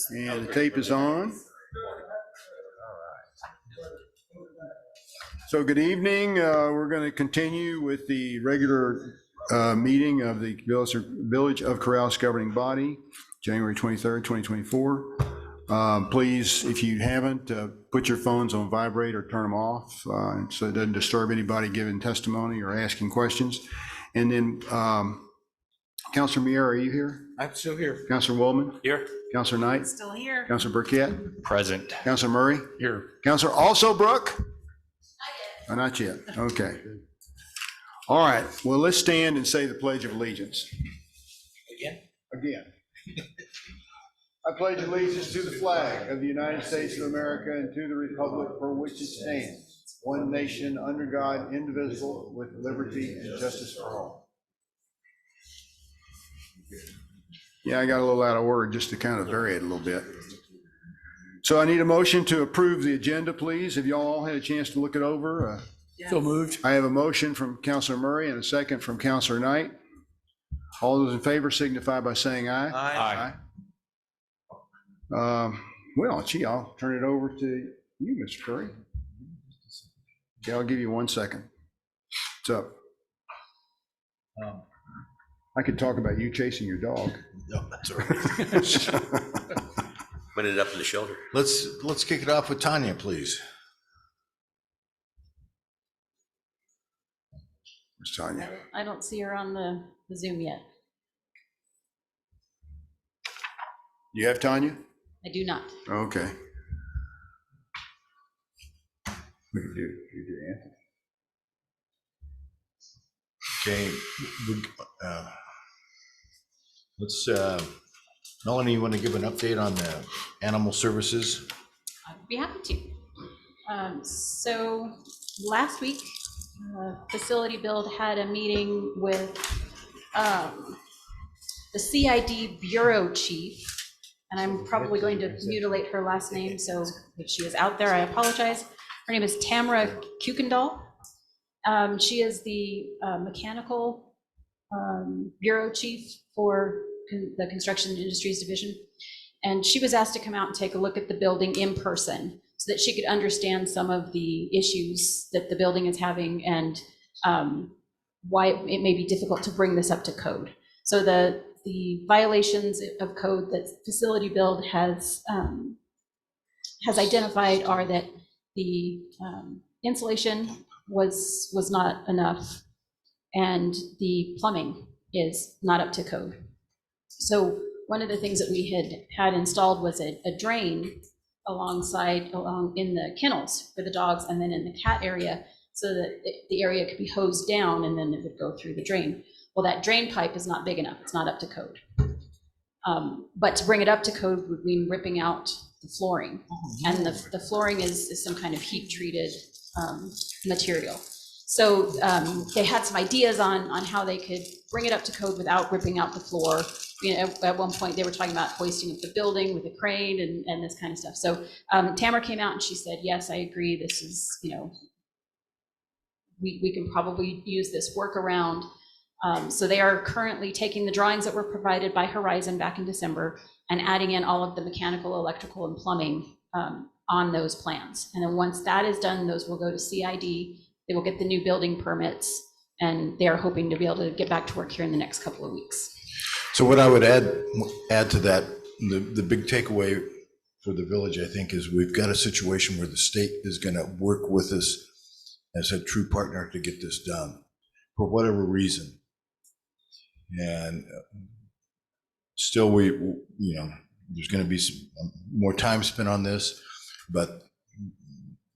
And the tape is on. So good evening. We're going to continue with the regular meeting of the Village of Corrales governing body, January 23rd, 2024. Please, if you haven't, put your phones on vibrate or turn them off so it doesn't disturb anybody giving testimony or asking questions. And then Councilor Mier, are you here? I'm still here. Councilor Woolman? Here. Councilor Knight? Still here. Councilor Burkett? Present. Councilor Murray? Here. Councilor also Brooke? Not yet. Okay. All right. Well, let's stand and say the Pledge of Allegiance. Again. I pledge allegiance to the flag of the United States of America and to the republic for which it stands, one nation under God, indivisible, with liberty and justice for all. Yeah, I got a little out of word just to kind of vary it a little bit. So I need a motion to approve the agenda, please. Have y'all all had a chance to look it over? Yes. So moved. I have a motion from Councilor Murray and a second from Councilor Knight. All those in favor signify by saying aye. Aye. Well, gee, I'll turn it over to you, Mr. Curry. Okay, I'll give you 1 second. What's up? I could talk about you chasing your dog. No, that's all right. Went it up in the shoulder. Let's kick it off with Tanya, please. Where's Tanya? I don't see her on the Zoom yet. You have Tanya? I do not. Okay. We can do Anthony. Okay. Let's, Melanie, you want to give an update on the animal services? I'd be happy to. So last week, Facility Build had a meeting with the CID Bureau Chief, and I'm probably going to mutilate her last name, so if she is out there, I apologize. Her name is Tamara Kuykendall. She is the mechanical bureau chief for the Construction Industries Division. And she was asked to come out and take a look at the building in person so that she could understand some of the issues that the building is having and why it may be difficult to bring this up to code. So the violations of code that Facility Build has identified are that the insulation was not enough and the plumbing is not up to code. So one of the things that we had installed was a drain along in the kennels for the dogs and then in the cat area so that the area could be hosed down and then it would go through the drain. Well, that drain pipe is not big enough. It's not up to code. But to bring it up to code would mean ripping out the flooring. And the flooring is some kind of heat treated material. So they had some ideas on how they could bring it up to code without ripping out the floor. You know, at one point they were talking about hoisting up the building with a crane and this kind of stuff. So Tamara came out and she said, yes, I agree. This is, you know, we can probably use this workaround. So they are currently taking the drawings that were provided by Horizon back in December and adding in all of the mechanical, electrical, and plumbing on those plans. And then once that is done, those will go to CID. They will get the new building permits, and they are hoping to be able to get back to work here in the next couple of weeks. So what I would add to that, the big takeaway for the village, I think, is we've got a situation where the state is going to work with us as a true partner to get this done for whatever reason. And still, there's going to be some more time spent on this, but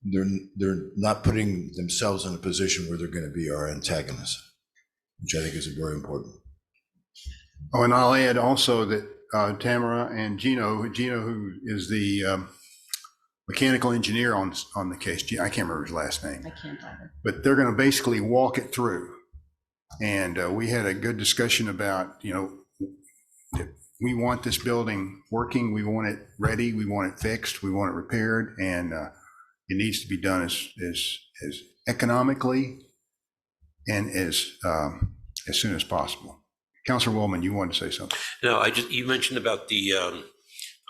they're not putting themselves in a position where they're going to be our antagonists, which I think is very important. Oh, and I'll add also that Tamara and Gino, who is the mechanical engineer on the case, I can't remember his last name. I can't either. But they're going to basically walk it through. And we had a good discussion about, you know, we want this building working, we want it ready, we want it fixed, we want it repaired, and it needs to be done as economically and as soon as possible. Councilor Woolman, you wanted to say something? No, you mentioned about the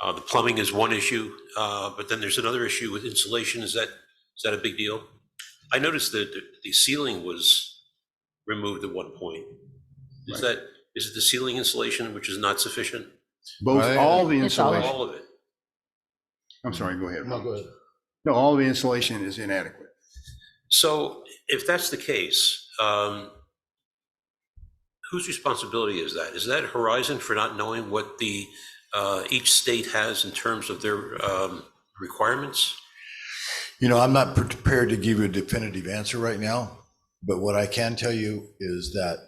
The plumbing is one issue, but then there's another issue with insulation. Is that a big deal? I noticed that the ceiling was removed at one point. Is it the ceiling insulation which is not sufficient? Both, Right. all the It's all of it. insulation, All of it. I'm sorry, go ahead. No, go ahead. No, all the insulation is inadequate. So if that's the case, whose responsibility is that? Is that Horizon for not knowing what the each state has in terms of their requirements? You know, I'm not prepared to give you a definitive answer right now, but what I can tell you is that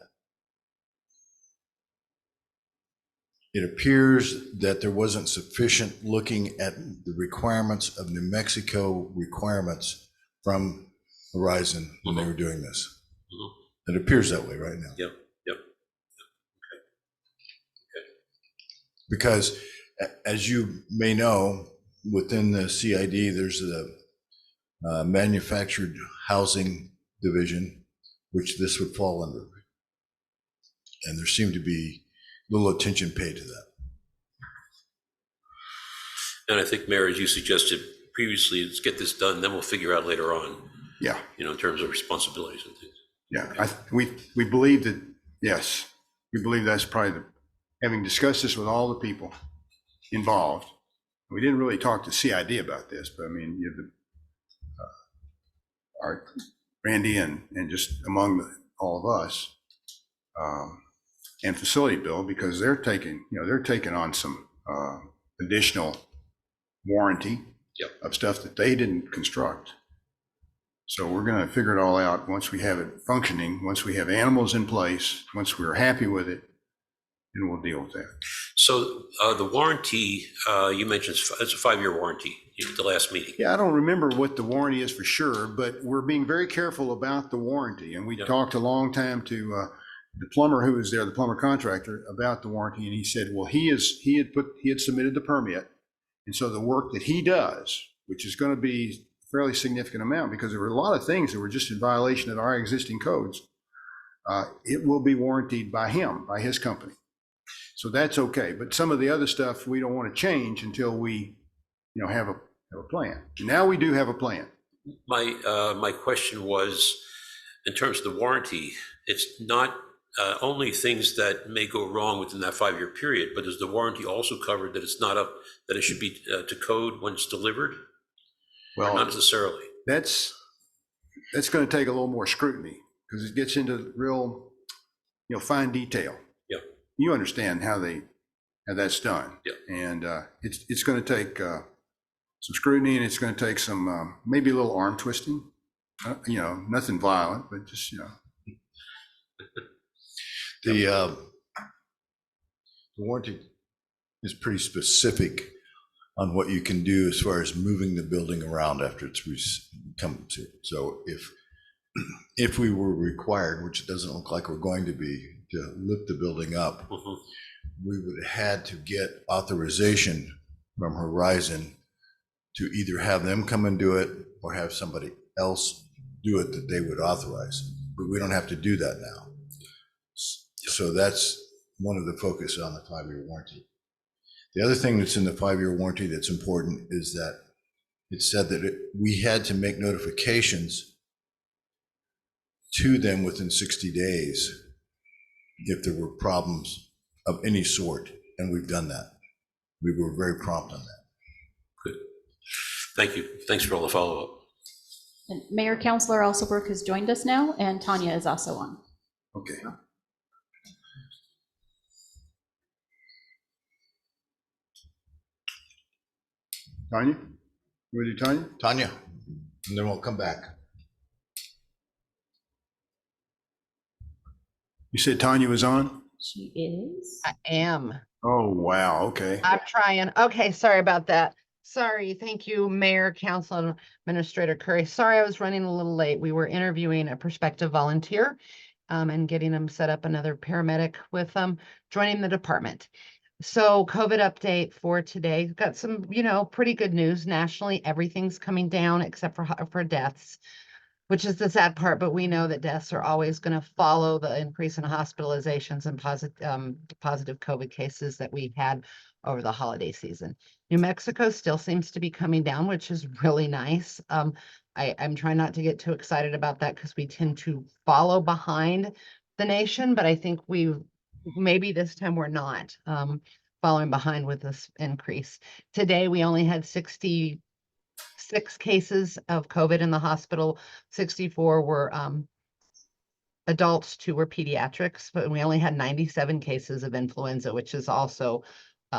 it appears that there wasn't sufficient looking at the requirements of New Mexico requirements from Horizon when they were doing this. It appears that way right now. Yep. Because as you may know, within the CID, there's a manufactured housing division, which this would fall under. And there seemed to be little attention paid to that. And I think, Mayor, as you suggested previously, let's get this done, then we'll figure out later on, Yeah, in terms of responsibilities and things. yeah. We believe that, yes, we believe that's probably having discussed this with all the people involved. We didn't really talk to CID about this, but I mean, you have our Randy and just among all of us, and Facility Bill, because they're taking on some additional warranty of stuff that they didn't construct. So we're going to figure it all out once we have it functioning, once we have animals in place, once we're happy with it, and we'll deal with that. So the warranty, you mentioned it's a 5-year warranty at the last meeting. Yeah, I don't remember what the warranty is for sure, but we're being very careful about the warranty. And we talked a long time to the plumber who was there, the plumber contractor, about the warranty. And he said, well, he had submitted the permit. And so the work that he does, which is going to be a fairly significant amount, because there were a lot of things that were just in violation of our existing codes, it will be warrantied by him, by his company. So that's okay. But some of the other stuff we don't want to change until we, have a plan. Now we do have a plan. My question was, in terms of the warranty, it's not only things that may go wrong within that 5-year period, but is the warranty also covered that it's not that it should be to code when it's delivered? Well, not necessarily. That's going to take a little more scrutiny because it gets into real, fine detail. Yeah. You understand how that's done. Yeah. And it's going to take some scrutiny, and it's going to take some maybe a little arm twisting. Nothing violent, but just The warranty is pretty specific on what you can do as far as moving the building around after it's come to. So if we were required, which it doesn't look like we're going to be, to lift the building up, we would have had to get authorization from Horizon to either have them come and do it or have somebody else do it that they would authorize. But we don't have to do that now. So that's one of the focus on the 5-year warranty. The other thing that's in the 5-year warranty that's important is that it said that we had to make notifications to them within 60 days if there were problems of any sort, and we've done that. We were very prompt on that. Good. Thank you. Thanks for all the follow-up. And Mayor Councilor Alsobrook has joined us now, and Tanya is also on. okay. Tanya? You want to do Tanya? Tanya, and then we'll come back. You said Tanya was on? She is. I am. Oh, wow. Okay. I'm trying. Okay, sorry about that. Sorry. Thank you, Mayor, Council, and Administrator Curry. Sorry, I was running a little late. We were interviewing a prospective volunteer and getting them set up another paramedic with joining the department. So COVID update for today. Got some, pretty good news nationally. Everything's coming down except for deaths. which is the sad part, but we know that deaths are always going to follow the increase in hospitalizations and positive COVID cases that we had over the holiday season. New Mexico still seems to be coming down, which is really nice. I'm trying not to get too excited about that because we tend to follow behind the nation, but I think maybe this time we're not following behind with this increase. Today, we only had 66 cases of COVID in the hospital. 64 were adults, 2 were pediatrics, but we only had 97 cases of influenza, which is also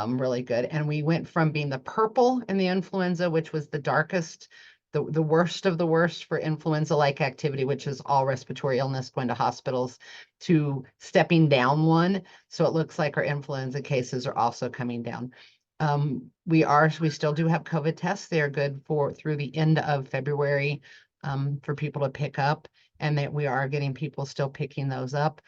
really good. And we went from being the purple in the influenza, which was the darkest, the worst of the worst for influenza-like activity, which is all respiratory illness going to hospitals, to stepping down one. So it looks like our influenza cases are also coming down. We still do have COVID tests. They are good through the end of February for people to pick up, and that we are getting people still picking those up.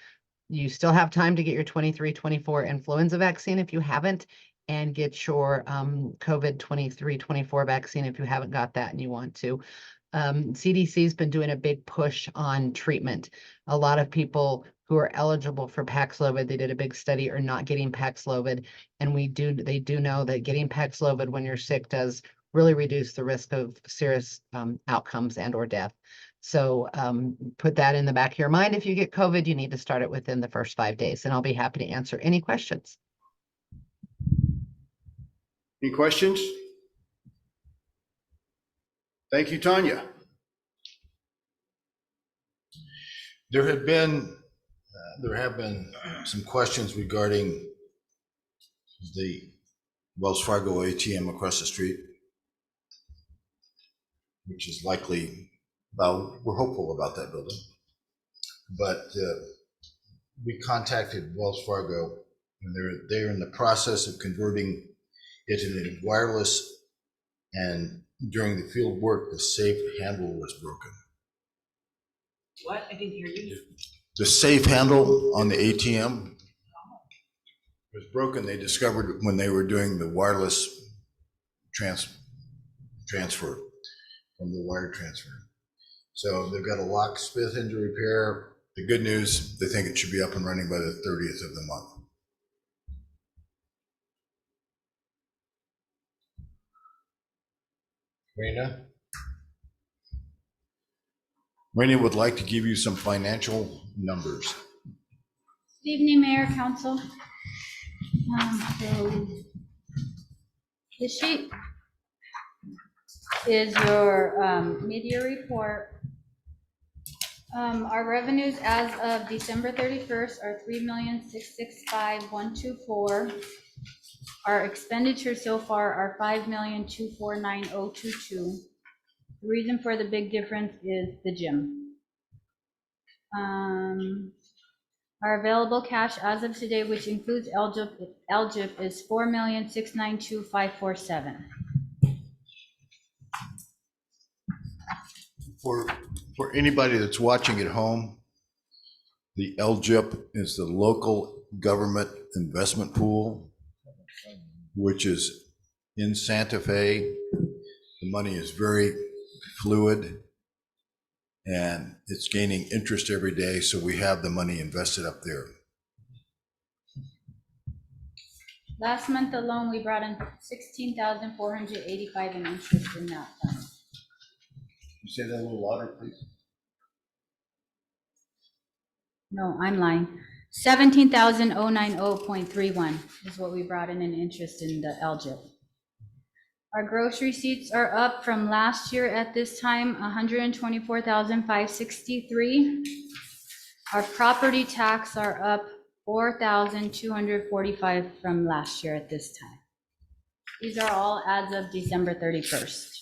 You still have time to get your 23-24 influenza vaccine if you haven't, and get your COVID 23-24 vaccine if you haven't got that and you want to. CDC's been doing a big push on treatment. A lot of people who are eligible for Paxlovid, they did a big study, are not getting Paxlovid. And they do know that getting Paxlovid when you're sick does really reduce the risk of serious outcomes and or death. So put that in the back of your mind. If you get COVID, you need to start it within the first 5 days, and I'll be happy to answer any questions. Any questions? Thank you, Tanya. There have been some questions regarding the Wells Fargo ATM across the street, which is likely, well, we're hopeful about that building. But we contacted Wells Fargo, and they're in the process of converting it into wireless, and during the field work, the safe handle was broken. What? I didn't hear you. The safe handle on the ATM was broken. They discovered when they were doing the wireless transfer from the wire transfer. So they've got a locksmith in to repair. The good news, they think it should be up and running by the 30th of the month. Raina would like to give you some financial numbers. Good evening, Mayor, Council. So this sheet is your mid-year report. Our revenues as of December 31st are $3,665,124. Our expenditures so far are $5,249,022. The reason for the big difference is the gym. Our available cash as of today, which includes LGIP, is $4,692,547. For anybody that's watching at home, the LGIP is the Local Government Investment Pool, which is in Santa Fe. The money is very fluid and it's gaining interest every day, so we have the money invested up there. Last month alone, we brought in $16,485 in interest in that fund. You say that a little louder, please? No, I'm lying. $17,090.31 is what we brought in interest in the LGIP. Our gross receipts are up from last year at this time, $124,563. Our property tax are up $4,245 from last year at this time. These are all as of December 31st.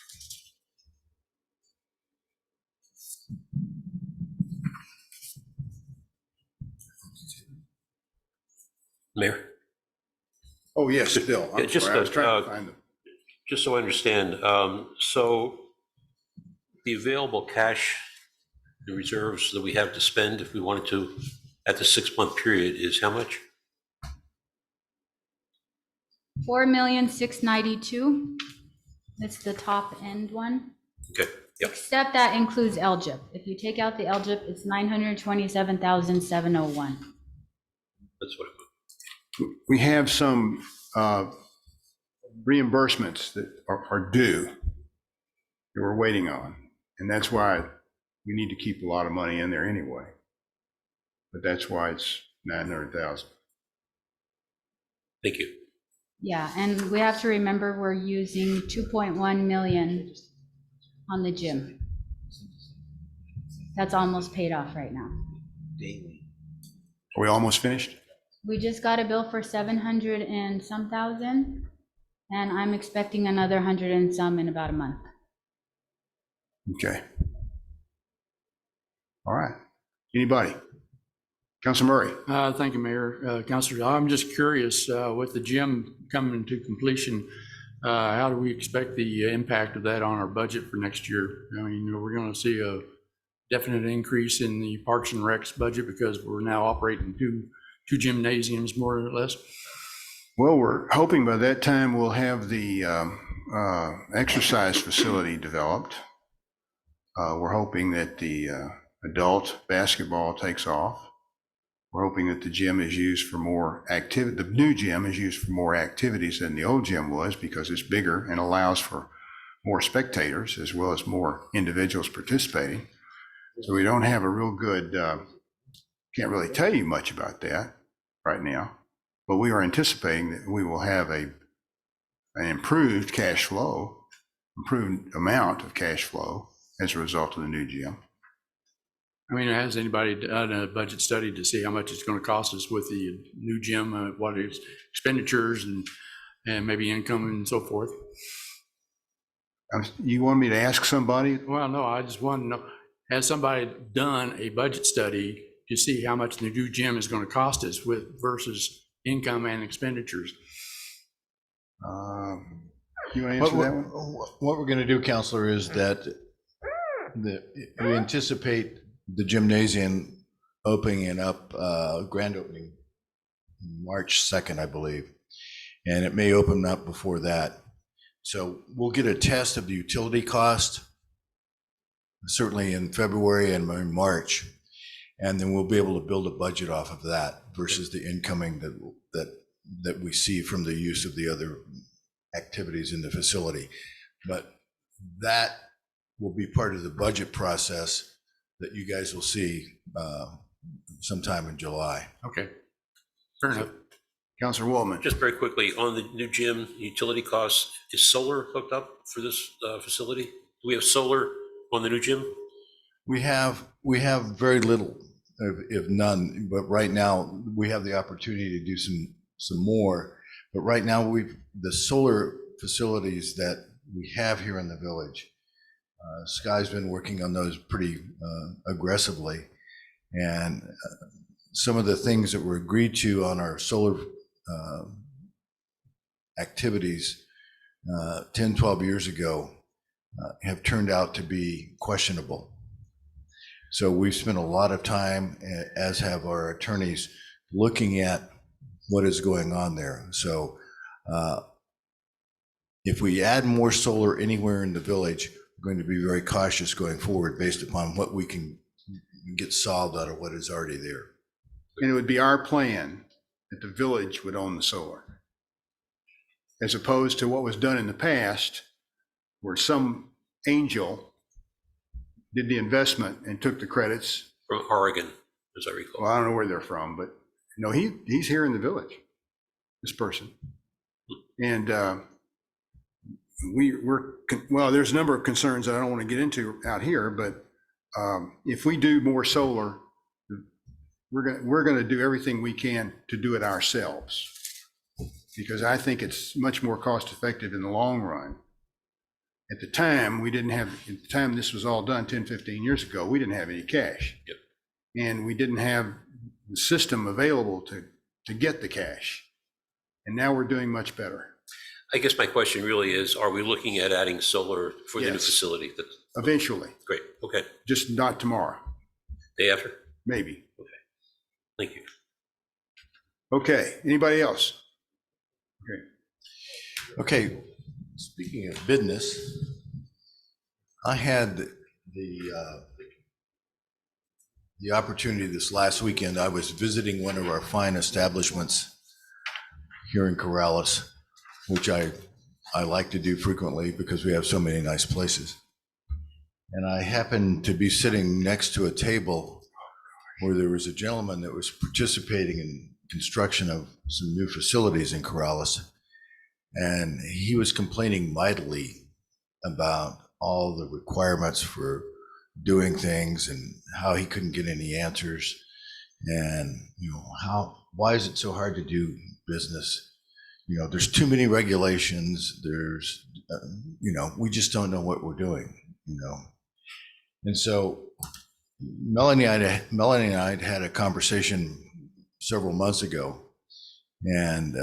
Mayor, Oh, yes, still. Yeah, just I was trying to find them. just so I understand, so the available cash, the reserves that we have to spend if we wanted to at the 6-month period is how much? $4,692,000. It's the top end one. Okay. Yep. Except that includes LGIP. If you take out the LGIP, it's 927,701. That's what, We have some reimbursements that are due that we're waiting on. And that's why we need to keep a lot of money in there anyway. But that's why it's 900,000. thank you. Yeah, and we have to remember we're using 2.1 million on the gym. That's almost paid off right now. Are we almost finished? We just got a bill for 700 and some thousand, and I'm expecting another 100 and some in about a month. Okay. All right. Anybody? Councilor Murray? Thank you, Mayor. Councilor, I'm just curious, with the gym coming to completion, how do we expect the impact of that on our budget for next year? I mean, we're going to see a definite increase in the Parks and Recs budget because we're now operating two gymnasiums, more or less. Well, we're hoping by that time we'll have the exercise facility developed. We're hoping that the adult basketball takes off. We're hoping that the gym is used for more activity. The new gym is used for more activities than the old gym was because it's bigger and allows for more spectators as well as more individuals participating. So we don't have a real good, can't really tell you much about that right now, but we are anticipating that we will have an improved cash flow, improved amount of cash flow as a result of the new gym. I mean, has anybody done a budget study to see how much it's going to cost us with the new gym, what is expenditures and maybe income and so forth? You want me to ask somebody? Well, no, I just want to know, has somebody done a budget study to see how much the new gym is going to cost us with versus income and expenditures? You want to answer that one? What we're going to do, Counselor, is that we anticipate the gymnasium opening up, grand opening March 2nd, I believe, and it may open up before that. So we'll get a test of the utility cost, certainly in February and in March, and then we'll be able to build a budget off of that versus the incoming that we see from the use of the other activities in the facility. But that will be part of the budget process that you guys will see sometime in July. Okay, fair enough. Councilor Waldman. Just very quickly, on the new gym, utility costs, is solar hooked up for this facility? Do we have solar on the new gym? We have very little, if none, but right now we have the opportunity to do some more. But right now the solar facilities that we have here in the village, Sky's been working on those pretty aggressively. And some of the things that were agreed to on our solar activities 10, 12 years ago have turned out to be questionable. So we've spent a lot of time, as have our attorneys, looking at what is going on there. So if we add more solar anywhere in the village, we're going to be very cautious going forward based upon what we can get solved out of what is already there. And it would be our plan that the village would own the solar, as opposed to what was done in the past, where some angel did the investment and took the credits. From Oregon, as I recall. Well, I don't know where they're from, but no, he's here in the village, this person. And well, there's a number of concerns that I don't want to get into out here, but if we do more solar, we're going to do everything we can to do it ourselves, because I think it's much more cost effective in the long run. At the time, this was all done 10, 15 years ago, we didn't have any cash. Yep. And we didn't have the system available to get the cash. And now we're doing much better. I guess my question really is, are we looking at adding solar for the new Yes. facility? Eventually, Great, okay. just not tomorrow, Day after? maybe. Thank you. Okay, anybody else? Okay, speaking of business, I had the opportunity this last weekend. I was visiting one of our fine establishments here in Corrales, which I like to do frequently because we have so many nice places. And I happened to be sitting next to a table where there was a gentleman that was participating in construction of some new facilities in Corrales. And he was complaining mightily about all the requirements for doing things and how he couldn't get any answers. And, why is it so hard to do business? There's too many regulations. There's, we just don't know what we're doing, And so Melanie and I had a conversation several months ago, and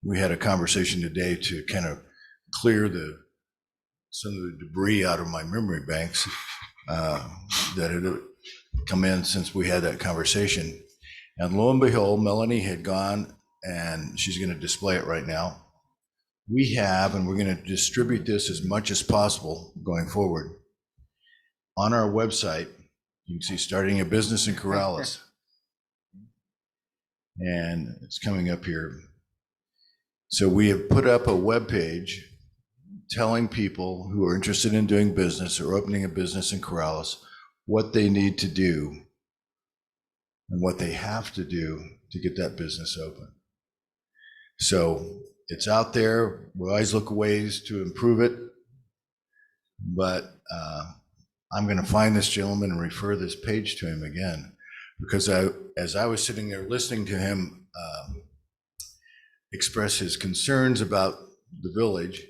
we had a conversation today to kind of clear some of the debris out of my memory banks that had come in since we had that conversation. And lo and behold, Melanie had gone, and she's going to display it right now. We have, and we're going to distribute this as much as possible going forward. On our website, you can see starting a business in Corrales. And it's coming up here. So we have put up a webpage telling people who are interested in doing business or opening a business in Corrales what they need to do and what they have to do to get that business open. So it's out there. We always look ways to improve it. But I'm going to find this gentleman and refer this page to him again, because as I was sitting there listening to him express his concerns about the village,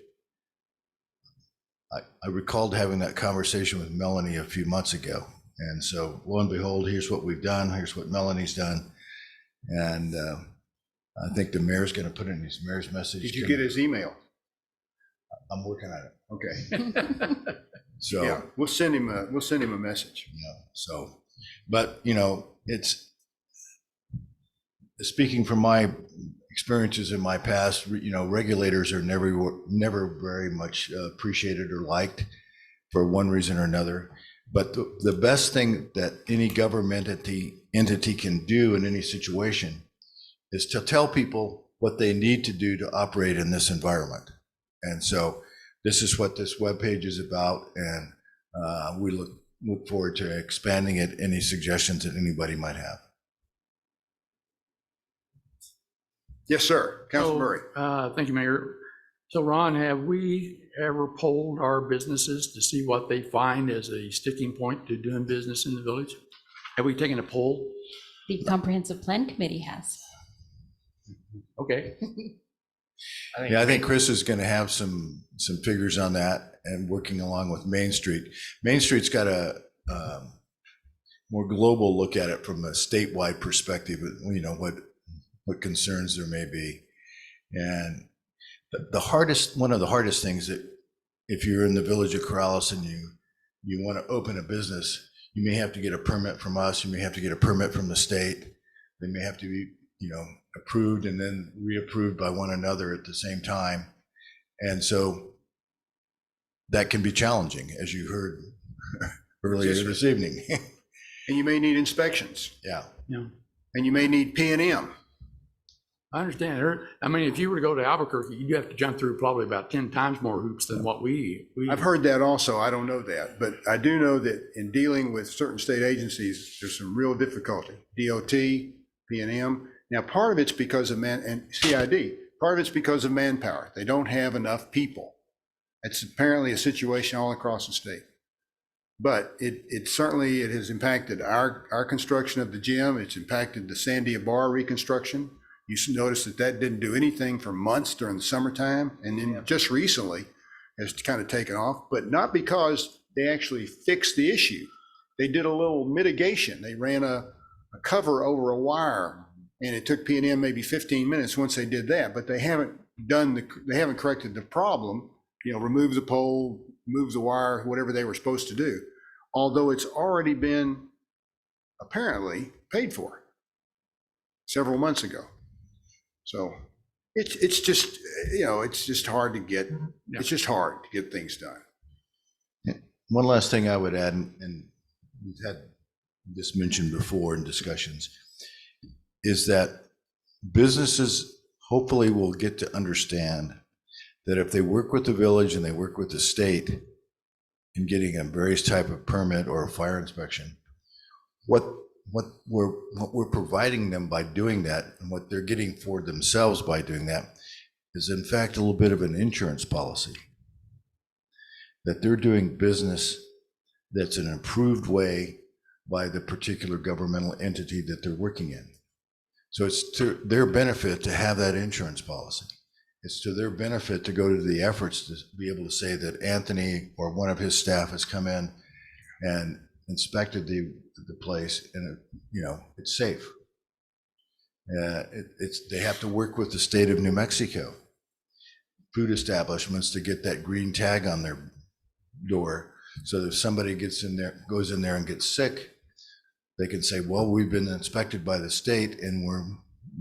I recalled having that conversation with Melanie a few months ago. And so lo and behold, here's what we've done. Here's what Melanie's done. And I think the mayor's going to put in his mayor's message. Did you get his email? I'm working on it. Okay. So Yeah, we'll send him a message. So, but it's speaking from my experiences in my past, regulators are never very much appreciated or liked for one reason or another. But the best thing that any government entity can do in any situation is to tell people what they need to do to operate in this environment. And so this is what this webpage is about, and we look forward to expanding it. Any suggestions that anybody might have? Yes, sir. Councilman Murray. Thank you, Mayor. So Ron, have we ever polled our businesses to see what they find as a sticking point to doing business in the village? Have we taken a poll? The Comprehensive Plan Committee has. Okay. Yeah, I think Chris is going to have some figures on that, and working along with Main Street. Main Street's got a more global look at it from a statewide perspective, what concerns there may be. And one of the hardest things that if you're in the village of Corrales and you want to open a business, you may have to get a permit from us, you may have to get a permit from the state. They may have to be, approved and then reapproved by one another at the same time. And so that can be challenging, as you heard earlier this evening. And you may need inspections, Yeah. and you may need P&M. I understand. I mean, if you were to go to Albuquerque, you'd have to jump through probably about 10 times more hoops than what we. I've heard that also. I don't know that, but I do know that in dealing with certain state agencies, there's some real difficulty. DOT, P&M. Now, part of it's because of and CID. Part of it's because of manpower. They don't have enough people. It's apparently a situation all across the state. But it certainly has impacted our construction of the gym. It's impacted the Sandia Bar reconstruction. You notice that didn't do anything for months during the summertime, and then just recently has kind of taken off, but not because they actually fixed the issue. They did a little mitigation. They ran a cover over a wire, and it took P&M maybe 15 minutes once they did that, but they haven't corrected the problem, remove the pole, move the wire, whatever they were supposed to do, although it's already been apparently paid for several months ago. So it's just, it's just hard to get, it's just hard to get things done. one last thing I would add, and we've had this mentioned before in discussions, is that businesses hopefully will get to understand that if they work with the village and they work with the state in getting a various type of permit or a fire inspection, what we're providing them by doing that and what they're getting for themselves by doing that is in fact a little bit of an insurance policy. That they're doing business that's an approved way by the particular governmental entity that they're working in. So it's to their benefit to have that insurance policy. It's to their benefit to go to the efforts to be able to say that Anthony or one of his staff has come in and inspected the place and it's safe. They have to work with the state of New Mexico food establishments to get that green tag on their door, so that if somebody goes in there and gets sick, they can say, well, we've been inspected by the state and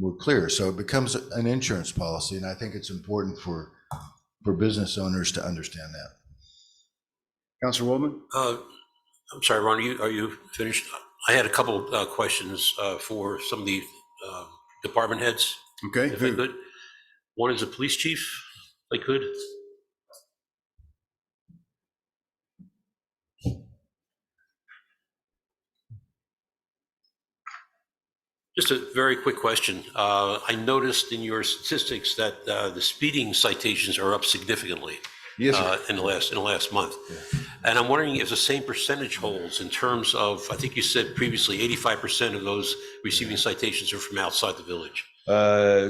we're clear. So it becomes an insurance policy, and I think it's important for business owners to understand that. Councilor Woolman? I'm sorry, Ron, are you finished? I had a couple questions for some of the department heads, Okay. if I could. One is the police chief, if I could. Just a very quick question. I noticed in your statistics that the speeding citations are up significantly. Yes, sir. In the last month. Yeah. And I'm wondering if the same percentage holds in terms of, I think you said previously 85% of those receiving citations are from outside the village.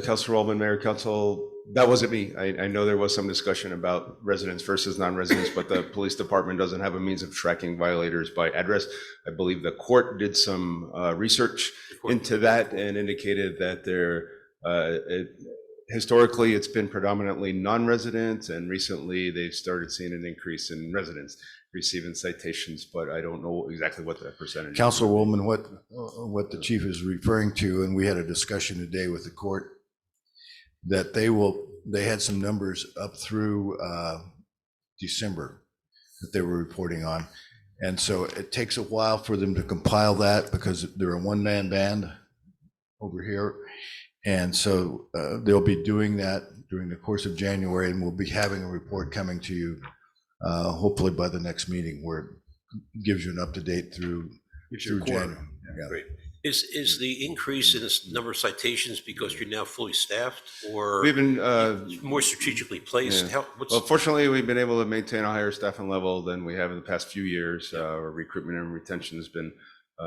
Councilor Waldman, Mayor, Council, that wasn't me. I know there was some discussion about residents versus non-residents, but the police department doesn't have a means of tracking violators by address. I believe the court did some research into that and indicated that historically, it's been predominantly non-residents, and recently they've started seeing an increase in residents receiving citations, but I don't know exactly what that percentage is. Councilor Woolman, what the chief is referring to, and we had a discussion today with the court, that they had some numbers up through December that they were reporting on. And so it takes a while for them to compile that because they're a one-man band over here. And so they'll be doing that during the course of January, and we'll be having a report coming to you hopefully by the next meeting, where it gives you an up-to-date through January. Yeah. Great. Is the increase in this number of citations because you're now fully staffed, or We've been more strategically placed? Yeah. Well, fortunately, we've been able to maintain a higher staffing level than we have in the past few years. Our recruitment and retention has been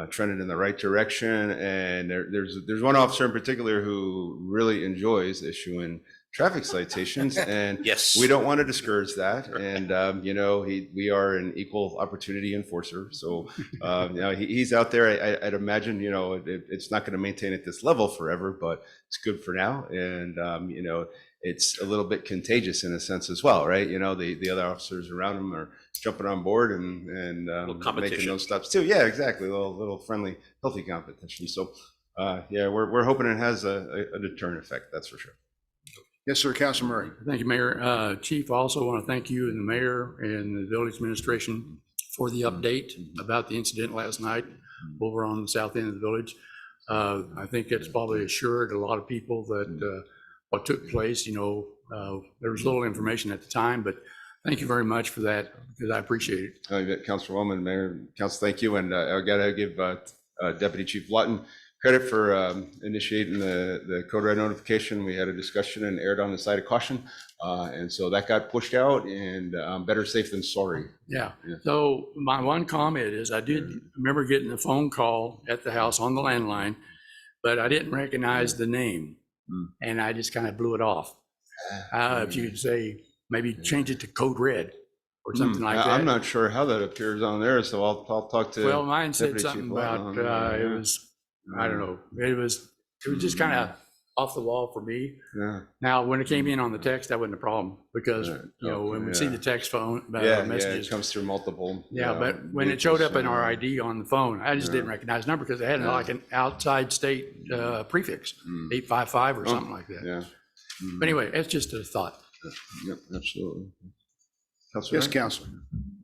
trended in the right direction, and there's one officer in particular who really enjoys issuing traffic citations, and yes, we don't want to discourage that. And we are an equal opportunity enforcer, so he's out there. I'd imagine it's not going to maintain at this level forever, but it's good for now, and it's a little bit contagious in a sense as well, right? The other officers around him are jumping on board and making those stops too. Yeah, exactly. A little friendly, healthy competition. So we're hoping it has a deterrent effect. That's for sure. Yes, sir, Councilor Murray. Thank you, Mayor. Chief, I also want to thank you and the mayor and the village administration for the update about the incident last night over on the south end of the village. I think it's probably assured a lot of people that what took place, there was little information at the time, but thank you very much for that, because I appreciate it. Councilor Wellman, Mayor, Council, thank you. And I got to give Deputy Chief Lawton credit for initiating the code red notification. We had a discussion and aired on the side of caution. And so that got pushed out, and better safe than sorry. Yeah. So my one comment is I did remember getting a phone call at the house on the landline, but I didn't recognize the name, and I just kind of blew it off. If you could say, maybe change it to code red or something like that. I'm not sure how that appears on there, so I'll talk to. Well, mine said Deputy something Chief about Lawton. it was, I don't know, it was just kind of off the wall for me. Yeah. Now, when it came in on the text, that wasn't a problem, because when we see the text phone messages, it comes through multiple. yeah, but when it showed up in our ID on the phone, I just didn't recognize the number because it had like an outside state prefix, 855 or something like that. Yeah. But anyway, it's just a thought. Yep, absolutely. Yes, Councilor.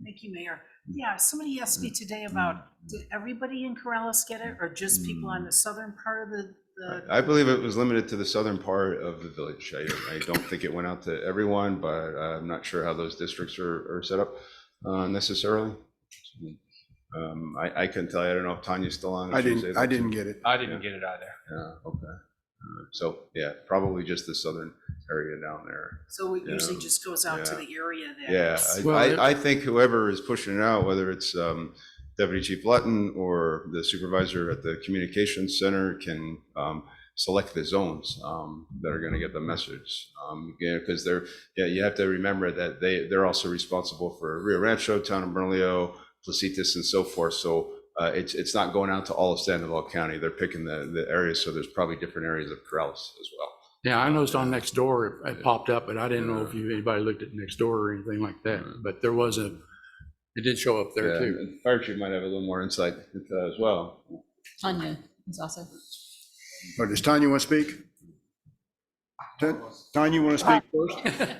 Thank you, Mayor. Yeah, somebody asked me today about, did everybody in Corrales get it, or just people on the southern part of the? I believe it was limited to the southern part of the village. I don't think it went out to everyone, but I'm not sure how those districts are set up necessarily. I couldn't tell you. I don't know if Tanya's still on. I didn't get it. I didn't get it either. Yeah, okay. So, yeah, probably just the southern area down there. So it usually Yeah. just goes out to Yeah. the area that. Yeah, is- I think whoever is pushing it out, whether it's Deputy Chief Lutton or the supervisor at the communications center, can select the zones that are going to get the message. Because you have to remember that they're also responsible for Rio Rancho, Town of Bernalillo, Placitas, and so forth. So it's not going out to all of Sandoval County. They're picking the areas, so there's probably different areas of Corrales as well. Yeah, I noticed on Nextdoor it popped up, but I didn't know if anybody looked at Nextdoor or anything like that. But there was it did show up there Yeah, too. and Fire Chief might have a little more insight into that as well. Tanya is also. Oh, does Tanya want to speak? Tanya, you want to speak first?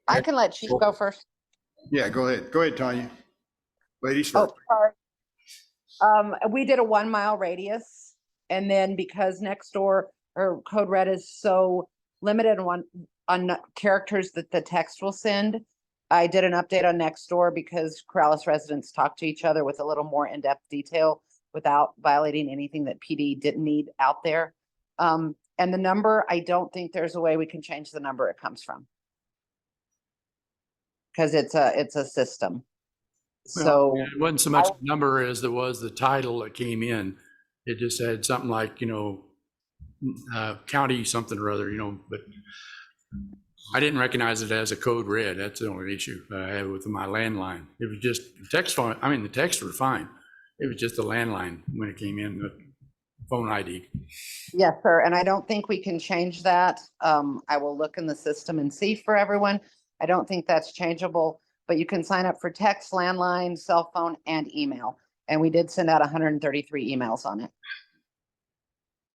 I can let Chief go first. Yeah, go ahead. Go ahead, Tanya. Ladies first. Oh, sorry. We did a 1 mile radius, and then because Nextdoor or Code Red is so limited on characters that the text will send, I did an update on Nextdoor because Corrales residents talk to each other with a little more in-depth detail without violating anything that PD didn't need out there. And the number, I don't think there's a way we can change the number it comes from. Because it's a system. So It wasn't so much the number as there was the title that came in. It just had something like, county something or other, but I didn't recognize it as a code red. That's the only issue I had with my landline. It was just the text phone. I mean, the texts were fine. It was just the landline when it came in, the phone ID. yes, sir. And I don't think we can change that. I will look in the system and see for everyone. I don't think that's changeable, but you can sign up for text, landline, cell phone, and email. And we did send out 133 emails on it.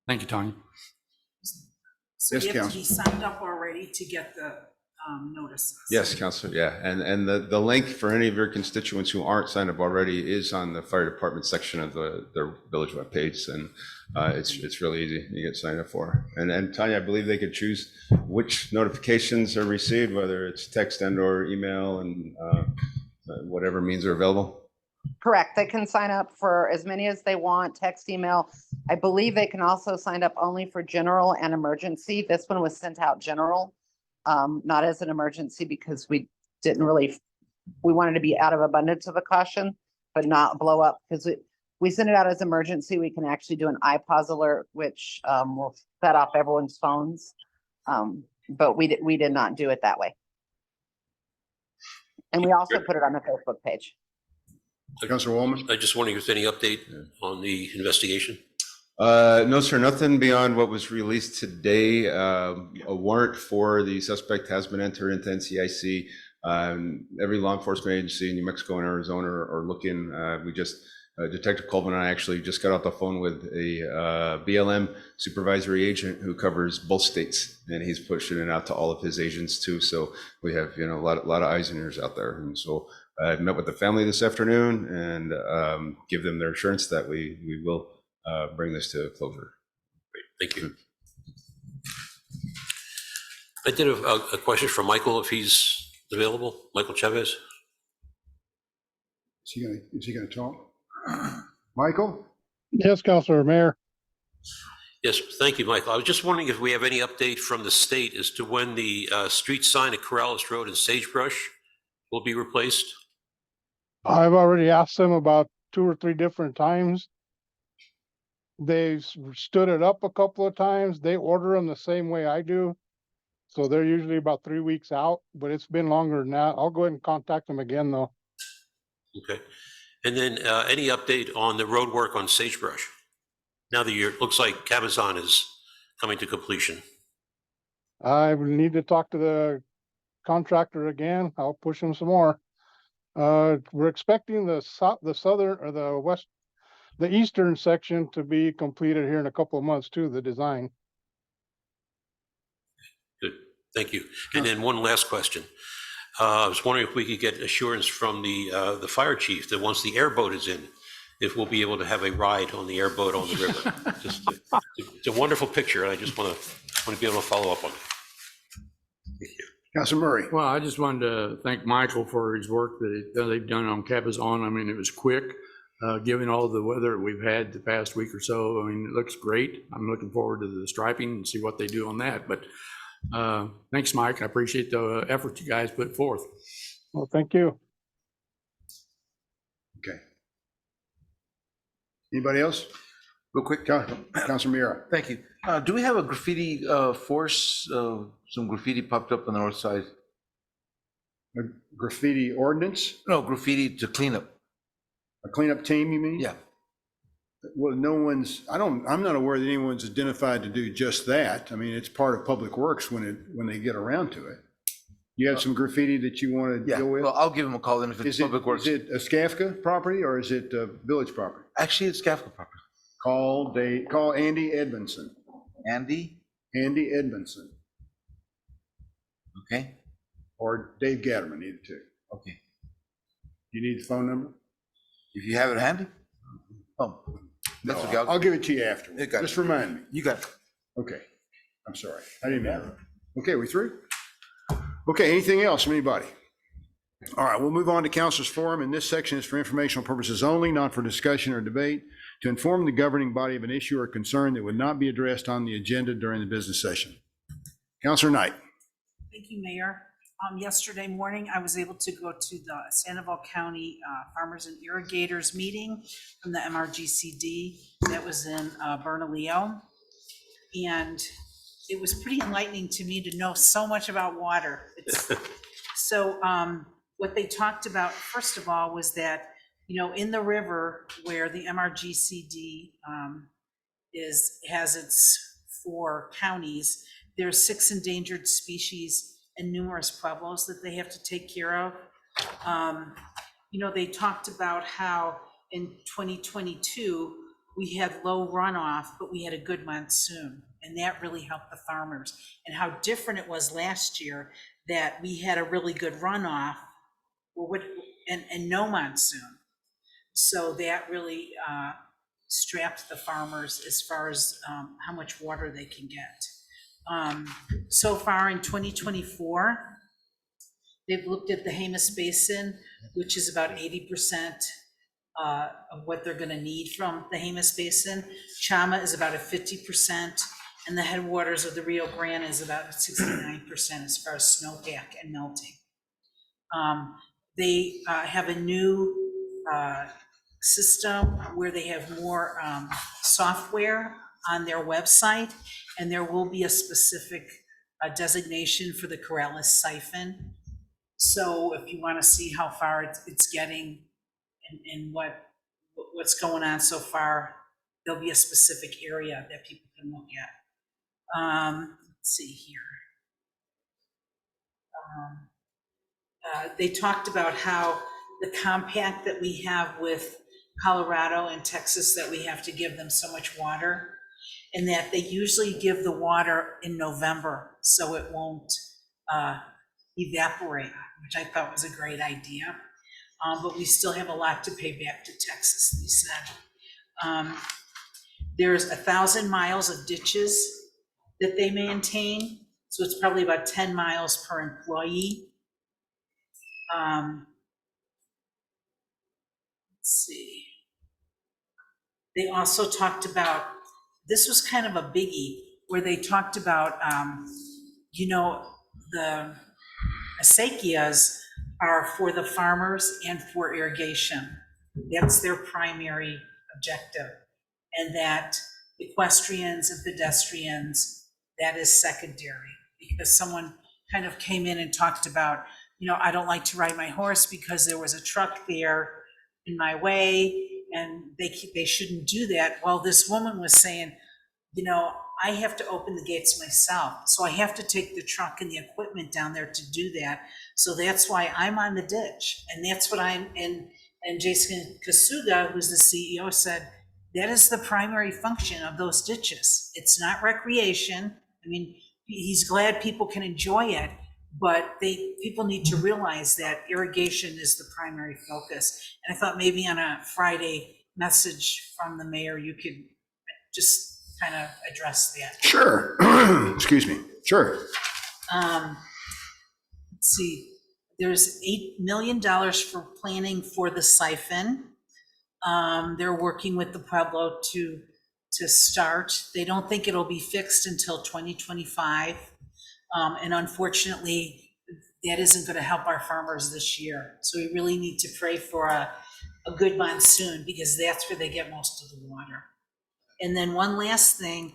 Thank you, Tanya. So Yes, you have to Counsel. be signed up already to get the notices. Yes, Counselor, yeah. And the link for any of your constituents who aren't signed up already is on the fire department section of their village webpage. And it's really easy to get signed up for. And Tanya, I believe they could choose which notifications are received, whether it's text and or email and whatever means are available. Correct. They can sign up for as many as they want, text, email. I believe they can also sign up only for general and emergency. This one was sent out general, not as an emergency because we wanted to be out of abundance of a caution, but not blow up because we send it out as emergency. We can actually do an iPause alert, which will set off everyone's phones. But we did not do it that way. And we also put it on the Facebook page. Councilor Wallman? I just wondering if there's any update on the investigation? No, sir, nothing beyond what was released today. A warrant for the suspect has been entered into NCIC. Every law enforcement agency in New Mexico and Arizona are looking. Detective Colvin and I actually just got off the phone with a BLM supervisory agent who covers both states, and he's pushing it out to all of his agents too. So we have, a lot of eyes and ears out there. And so I met with the family this afternoon and give them their assurance that we will bring this to a closure. Great, thank you. I did a question for Michael, if he's available. Michael Chavez? Is he gonna talk? Michael? Yes, Councilor Mayor. Yes, thank you, Michael. I was just wondering if we have any update from the state as to when the street sign at Corrales Road and Sagebrush will be replaced? I've already asked them about 2 or 3 different times. They've stood it up a couple of times. They order them the same way I do. So they're usually about 3 weeks out, but it's been longer than that. I'll go ahead and contact them again though. Okay. And then any update on the road work on Sagebrush? Now that it looks like Cabazon is coming to completion. I need to talk to the contractor again. I'll push him some more. We're expecting the southern or the eastern section to be completed here in a couple of months too, the design. Good, thank you. And then one last question. I was wondering if we could get assurance from the fire chief that once the airboat is in, if we'll be able to have a ride on the airboat on the river. It's a wonderful picture, and I just want to be able to follow up on it. Thank you. Councilor Murray. Well, I just wanted to thank Michael for his work that they've done on Cabazon. I mean, it was quick, given all the weather we've had the past week or so. I mean, it looks great. I'm looking forward to the striping and see what they do on that. But thanks, Mike. I appreciate the effort you guys put forth. Well, thank you. Okay. Anybody else? Real quick. Councilor Mira. Thank you. Do we have a graffiti force? Some graffiti popped up on the north side. A graffiti ordinance? No, graffiti to clean up. A cleanup team, you mean? Yeah. Well, no one's, I'm not aware that anyone's identified to do just that. I mean, it's part of Public Works when they get around to it. You have some graffiti that you want to Yeah. deal with? Well, I'll give him a call then if it's Public Works. Is it a Skafka property or is it a village property? Actually, it's Skafka property. Call Andy Edmondson. Andy? Andy Edmondson. Okay. Or Dave Gatterman, either two. Okay. You need the phone number? If you have it handy? Oh, No, that's okay. I'll give it to you after. You got it. Just remind me. You got it. Okay. I'm sorry. I didn't have it. Okay, we through? Okay, anything else from anybody? All right, we'll move on to Councilors Forum, and this section is for informational purposes only, not for discussion or debate, to inform the governing body of an issue or concern that would not be addressed on the agenda during the business session. Councilor Knight. Thank you, Mayor. Yesterday morning, I was able to go to the Sandoval County Farmers and Irrigators meeting from the MRGCD that was in Bernalillo. And it was pretty enlightening to me to know so much about water. So what they talked about, first of all, was that, you know, in the river where the MRGCD has its 4 counties, there's 6 endangered species and numerous pueblos that they have to take care of. You know, they talked about how in 2022, we had low runoff, but we had a good monsoon, and that really helped the farmers. And how different it was last year that we had a really good runoff and no monsoon. So that really strapped the farmers as far as how much water they can get. So far in 2024, they've looked at the Jemez Basin, which is about 80% of what they're going to need from the Jemez Basin. Chama is about a 50%, and the headwaters of the Rio Grande is about 69% as far as snowpack and melting. They have a new system where they have more software on their website, and there will be a specific designation for the Corrales siphon. So if you want to see how far it's getting and what's going on so far, there'll be a specific area that people can look at. Let's see here. They talked about how the compact that we have with Colorado and Texas, that we have to give them so much water, and that they usually give the water in November so it won't evaporate, which I thought was a great idea. But we still have a lot to pay back to Texas, they said. There's 1,000 miles of ditches that they maintain, so it's probably about 10 miles per employee. Let's see. They also talked about, this was kind of a biggie, where they talked about, you know, the acequias are for the farmers and for irrigation. That's their primary objective. And that equestrians and pedestrians, that is secondary. Because someone kind of came in and talked about, you know, I don't like to ride my horse because there was a truck there in my way, and they shouldn't do that. Well, this woman was saying, you know, I have to open the gates myself, so I have to take the truck and the equipment down there to do that. So that's why I'm on the ditch, and that's what and Jason Kasuga, who's the CEO, said that is the primary function of those ditches. It's not recreation. I mean, he's glad people can enjoy it, but people need to realize that irrigation is the primary focus. And I thought maybe on a Friday message from the mayor, you could just kind of address that. Sure. Excuse me. Sure. Let's see, there's $8 million for planning for the siphon. They're working with the Pueblo to start. They don't think it'll be fixed until 2025. And unfortunately, that isn't going to help our farmers this year. So we really need to pray for a good monsoon, because that's where they get most of the water. And then one last thing,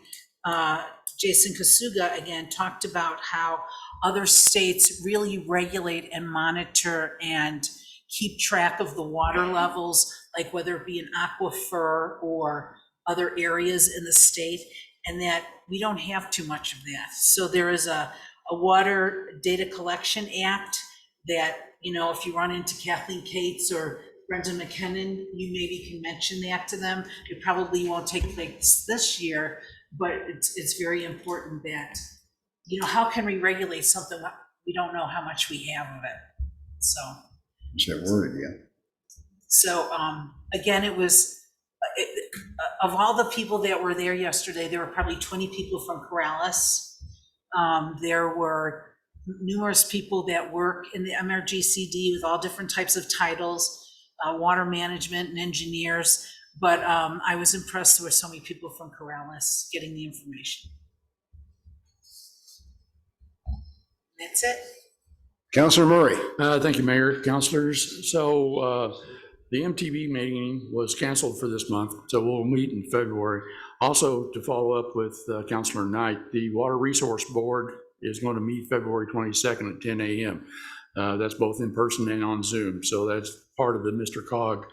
Jason Kasuga again talked about how other states really regulate and monitor and keep track of the water levels, like whether it be an aquifer or other areas in the state, and that we don't have too much of that. So there is a Water Data Collection Act that, you know, if you run into Kathleen Cates or Brendan McKinnon, you maybe can mention that to them. It probably won't take place this year, but it's very important that, you know, how can we regulate something we don't know how much we have of it? So. What's that word again? So again, it was, of all the people that were there yesterday, there were probably 20 people from Corrales. There were numerous people that work in the MRGCD with all different types of titles, water management and engineers. But I was impressed there were so many people from Corrales getting the information. That's it. Councilor Murray. Thank you, Mayor, councilors. So the MTV meeting was canceled for this month, so we'll meet in February. Also, to follow up with Councilor Knight, the Water Resource Board is going to meet February 22nd at 10 a.m. That's both in person and on Zoom. So that's part of the Mr. Cog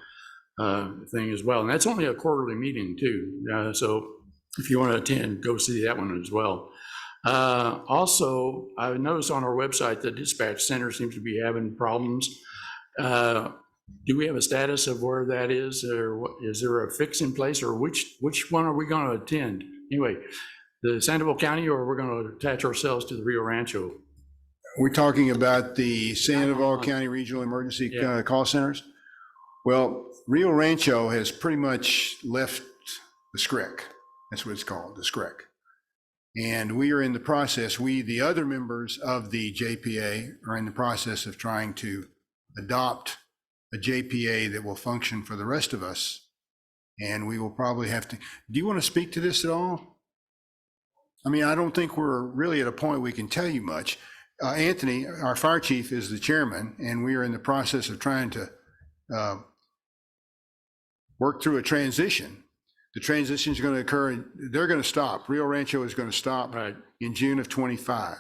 thing as well. And that's only a quarterly meeting too. So if you want to attend, go see that one as well. Also, I noticed on our website, the dispatch center seems to be having problems. Do we have a status of where that is, or is there a fix in place, or which one are we going to attend? Anyway, the Sandoval County, or we're going to attach ourselves to the Rio Rancho? We're talking about the Sandoval County Regional Emergency Call Centers. Well, Rio Rancho has pretty much left the SCREC. That's what it's called, the SCREC. And we are in the process, the other members of the JPA are in the process of trying to adopt a JPA that will function for the rest of us. And we will probably have to, do you want to speak to this at all? I mean, I don't think we're really at a point we can tell you much. Anthony, our fire chief, is the chairman, and we are in the process of trying to work through a transition. The transition is going to occur, they're going to stop. Rio Rancho is going to stop in June of 25.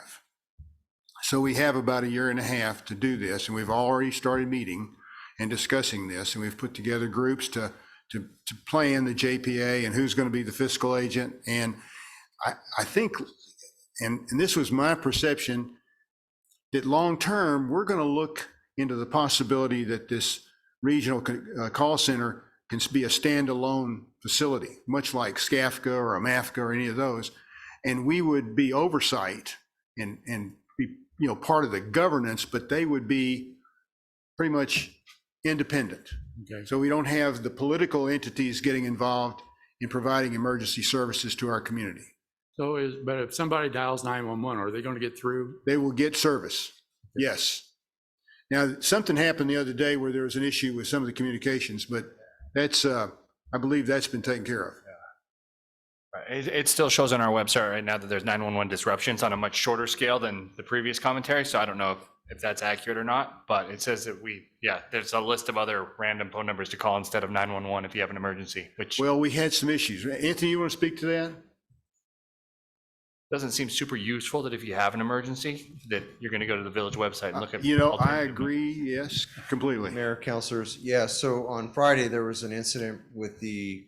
So we have about 1.5 years to do this, and we've already started meeting and discussing this, and we've put together groups to plan the JPA and who's going to be the fiscal agent. And I think, and this was my perception, that long-term, we're going to look into the possibility that this regional call center can be a standalone facility, much like SCAFCA or a MAFCA or any of those. And we would be oversight and be, you know, part of the governance, but they would be pretty much independent. Okay. So we don't have the political entities getting involved in providing emergency services to our community. So but if somebody dials 911, are they going to get through? They will get service. Yes. Now, something happened the other day where there was an issue with some of the communications, but that's, I believe that's been taken care of. It still shows on our website right now that there's 911 disruptions on a much shorter scale than the previous commentary. So I don't know if that's accurate or not, but it says that there's a list of other random phone numbers to call instead of 911 if you have an emergency, which Well, we had some issues. Anthony, you want to speak to that? doesn't seem super useful, that if you have an emergency, that you're going to go to the village website and look at. You know, I alternative agree. Yes, completely. Mayor, councilors, yeah, so on Friday, there was an incident with the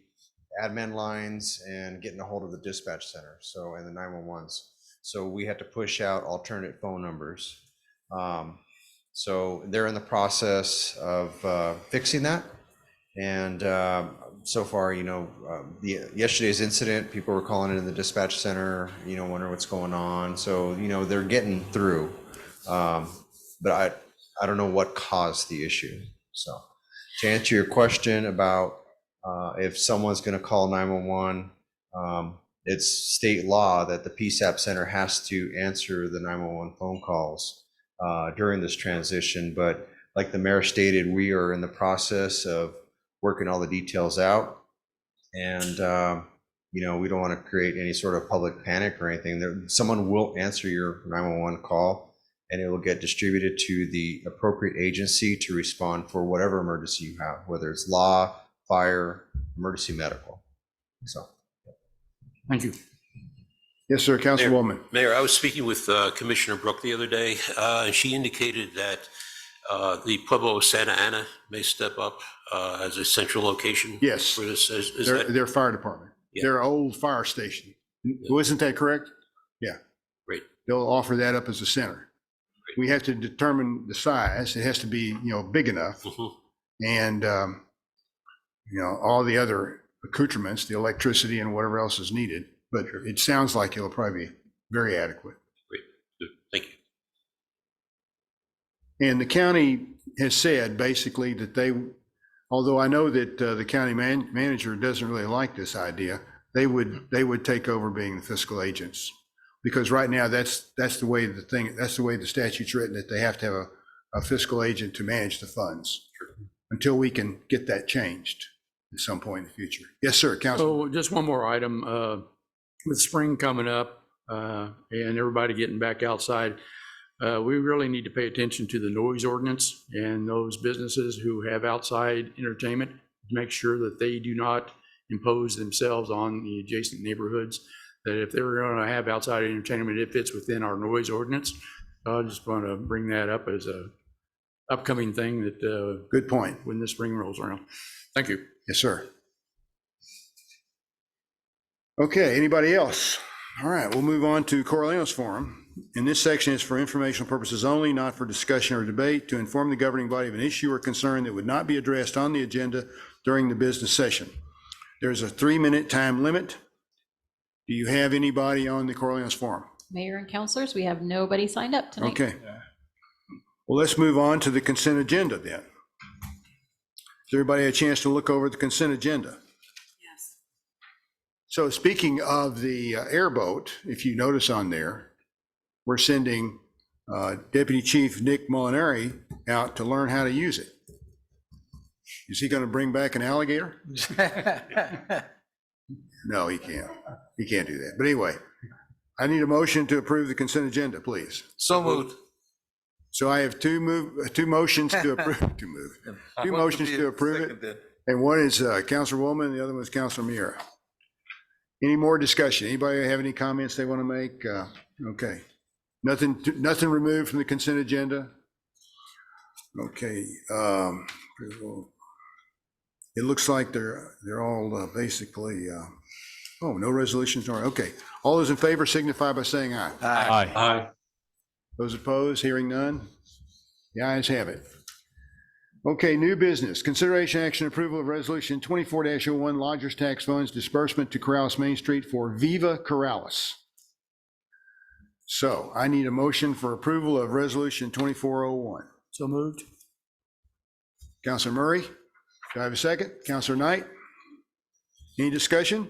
admin lines and getting a hold of the dispatch center, so, and the 911s. So we had to push out alternate phone numbers. So they're in the process of fixing that. And so far, you know, yesterday's incident, people were calling into the dispatch center, you know, wondering what's going on. So, you know, they're getting through. But I don't know what caused the issue. So to answer your question about if someone's going to call 911, it's state law that the PSAP center has to answer the 911 phone calls during this transition. But like the mayor stated, we are in the process of working all the details out. And, we don't want to create any sort of public panic or anything. Someone will answer your 911 call, and it will get distributed to the appropriate agency to respond for whatever emergency you have, whether it's law, fire, emergency medical. So. Thank you. Yes, sir, Councilwoman. Mayor, I was speaking with Commissioner Brooke the other day, and she indicated that the Pueblo of Santa Ana may step up as a central location. Yes. For this. Is Their, that their fire department, Yeah. their old fire station. Wasn't that correct? Yeah. Great. They'll offer that up as a center. We have to determine the size. It has to be, big enough. Mhm. And, all the other accoutrements, the electricity and whatever else is needed. But it sounds like it'll probably be very adequate. Great. Good. Thank you. And the county has said basically that although I know that the county manager doesn't really like this idea, they would take over being the fiscal agents. Because right now, that's the way the statute's written, that they have to have a fiscal agent to manage the funds until we can get that changed at some point in the future. Yes, sir, Councilman. So just one more item, with spring coming up, and everybody getting back outside, we really need to pay attention to the noise ordinance and those businesses who have outside entertainment, to make sure that they do not impose themselves on the adjacent neighborhoods, that if they're going to have outside entertainment, it fits within our noise ordinance. I just want to bring that up as a upcoming thing that. Good point. When the spring rolls around. Thank you. Yes, sir. Okay, anybody else? All right, we'll move on to Corralenos Forum. And this section is for informational purposes only, not for discussion or debate, to inform the governing body of an issue or concern that would not be addressed on the agenda during the business session. There's a 3-minute time limit. Do you have anybody on the Corralenos Forum? Mayor and councilors, we have nobody signed up tonight. Okay. Well, let's move on to the consent agenda then. Has everybody had a chance to look over the consent agenda? Yes. So speaking of the airboat, if you notice on there, we're sending Deputy Chief Nick Molinari out to learn how to use it. Is he going to bring back an alligator? No, he can't. He can't do that. But anyway, I need a motion to approve the consent agenda, please. So moved. So I have two motions to approve, two motions to approve it. And one is Councilwoman, and the other one is Councilor Miera. Any more discussion? Anybody have any comments they want to make? Okay. Nothing removed from the consent agenda. Okay. It looks like they're all basically, no resolutions. Okay. All those in favor signify by saying aye. Aye. Aye. Those opposed, hearing none? The ayes have it. Okay, new business. Consideration action approval of resolution 24-01 lodgers tax funds disbursement to Corrales Main Street for Viva Corrales. So I need a motion for approval of resolution 2401. So moved. Councilor Murray, do I have a second? Councilor Knight? Any discussion?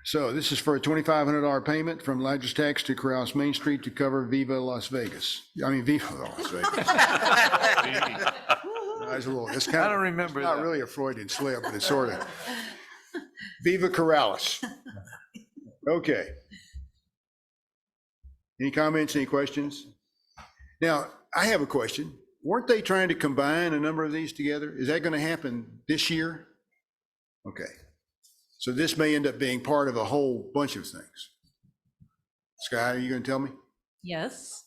So this is for a $2,500 payment from Lodgers Tax to Corrales Main Street to cover Viva Las Vegas. Viva Las Vegas. It's kind of, I don't remember it's not that. really a Freudian slip, but it's sort of. Viva Corrales. Okay. Any comments, any questions? Now, I have a question. Weren't they trying to combine a number of these together? Is that going to happen this year? Okay. So this may end up being part of a whole bunch of things. Sky, are you going to tell me? Yes,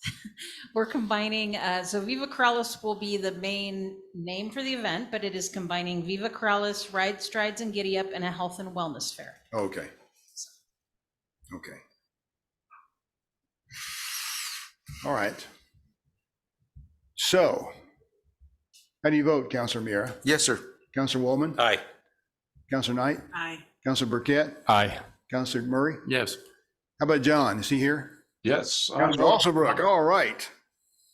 we're combining, so Viva Corrales will be the main name for the event, but it is combining Viva Corrales, Ride, Strides, and Giddy Up, and a health and wellness fair. Okay. Okay. All right. So, how do you vote, Councilor Miera? Yes, sir. Councilor Woolman? Aye. Councilor Knight? Aye. Councilor Burkett? Aye. Counselor Murray? Yes. How about John? Is he here? Yes. Counselor Alsobrook, all right.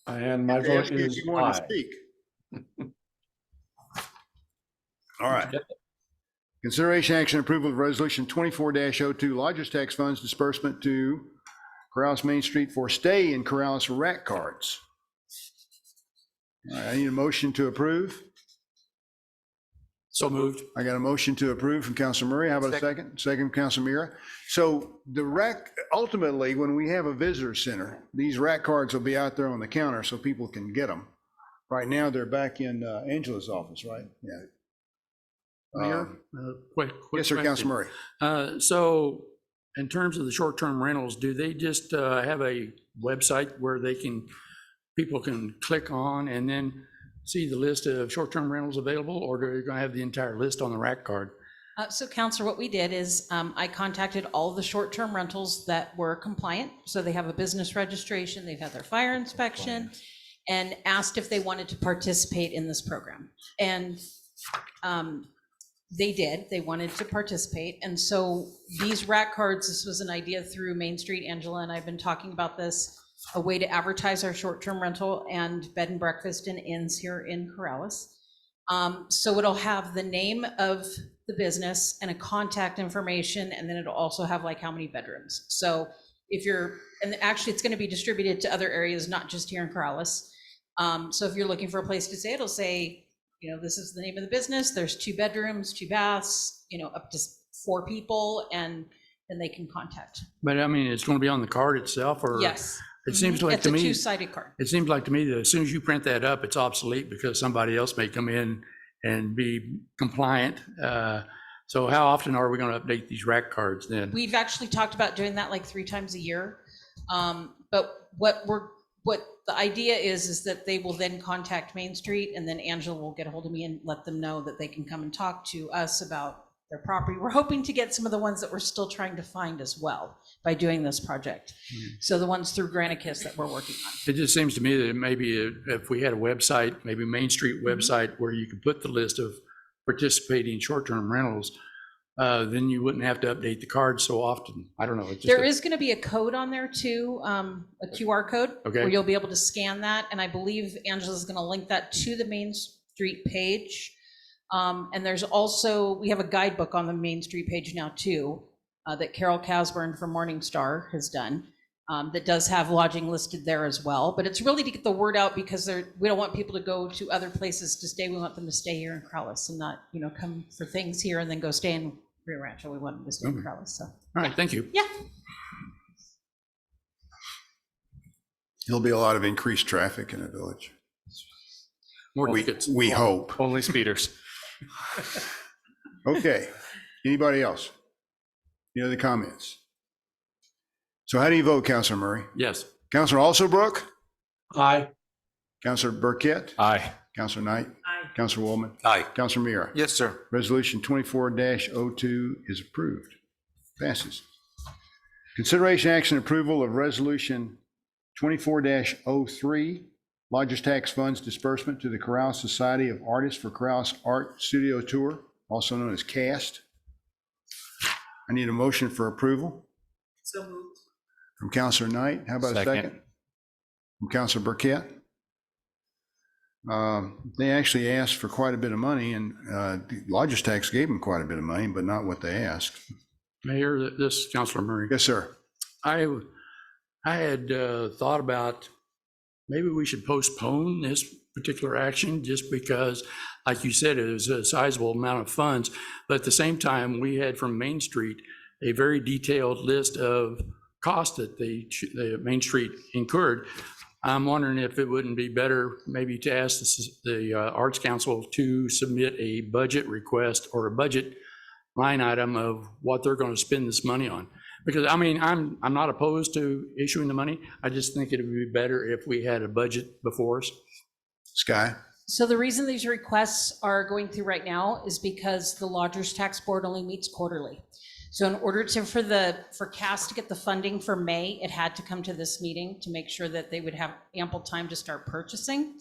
And my Ask vote you if is you wanted to aye. speak. All right. Consideration action approval of resolution 24-02 lodgers tax funds disbursement to Corrales Main Street for stay in Corrales rack cards. All right, I need a motion to approve. So moved. I got a motion to approve from Councilor Murray. How about a second? Second from Councilor Mira. So the rack, ultimately, when we have a visitor center, these rack cards will be out there on the counter so people can get them. Right now, they're back in Angela's office, right? Yeah. Mayor, quick Yes, sir, question. Councilor Murray. So in terms of the short-term rentals, do they just have a website where people can click on and then see the list of short-term rentals available, or are you going to have the entire list on the rack card? So Counselor, what we did is I contacted all of the short-term rentals that were compliant. So they have a business registration, they've had their fire inspection, and asked if they wanted to participate in this program. And they did, they wanted to participate. And so these rack cards, this was an idea through Main Street. Angela and I have been talking about this, a way to advertise our short-term rental and bed and breakfast and inns here in Corrales. So it'll have the name of the business and a contact information, and then it'll also have like how many bedrooms. So if you're, and actually it's going to be distributed to other areas, not just here in Corrales. So if you're looking for a place to stay, it'll say, this is the name of the business. There's 2 bedrooms, 2 baths, up to 4 people, and then they can contact. But I mean, it's going to be on the card itself, or? Yes. It seems like to me. It's a 2-sided card. It seems like to me that as soon as you print that up, it's obsolete because somebody else may come in and be compliant. So how often are we going to update these rack cards then? We've actually talked about doing that like 3 times a year. But what the idea is that they will then contact Main Street, and then Angela will get a hold of me and let them know that they can come and talk to us about their property. We're hoping to get some of the ones that we're still trying to find as well by doing this project. So the ones through Granicus that we're working on. It just seems to me that maybe if we had a website, maybe Main Street website, where you could put the list of participating short-term rentals, then you wouldn't have to update the card so often. I don't know. It's just There is going to be a code on there too, a QR code, Okay. where you'll be able to scan that. And I believe Angela's going to link that to the Main Street page. And there's also, we have a guidebook on the Main Street page now too, that Carol Casburn from Morningstar has done, that does have lodging listed there as well. But it's really to get the word out, because we don't want people to go to other places to stay. We want them to stay here in Corrales and not, come for things here and then go stay in Rio Rancho. We want them to stay in Corrales. So. all right. Thank you. Yeah. There'll be a lot of increased traffic in the village. More tickets. We hope. Only speeders. Okay. Anybody else? Any other comments? So how do you vote, Councilor Murray? Yes. Councilor Alsobrook? Aye. Councilor Burkett? Aye. Councilor Knight? Aye. Councilor Woolman? Aye. Councilor Mira? Yes, sir. Resolution 24-02 is approved. Passes. Consideration action approval of resolution 24-03, lodgers tax funds disbursement to the Corrales Society of Artists for Corrales Art Studio Tour, also known as CAST. I need a motion for approval So moved. from Councilor Knight. How about a second? From Councilor Burkett. They actually asked for quite a bit of money, and the lodgers tax gave them quite a bit of money, but not what they asked. Mayor, this is Councilor Murray. Yes, sir. I had thought about maybe we should postpone this particular action just because, like you said, it was a sizable amount of funds. But at the same time, we had from Main Street a very detailed list of costs that the Main Street incurred. I'm wondering if it wouldn't be better maybe to ask the Arts Council to submit a budget request or a budget line item of what they're going to spend this money on. Because I mean, I'm not opposed to issuing the money. I just think it would be better if we had a budget before us. Sky? So the reason these requests are going through right now is because the Lodgers Tax Board only meets quarterly. So in order for CAST to get the funding for May, it had to come to this meeting to make sure that they would have ample time to start purchasing.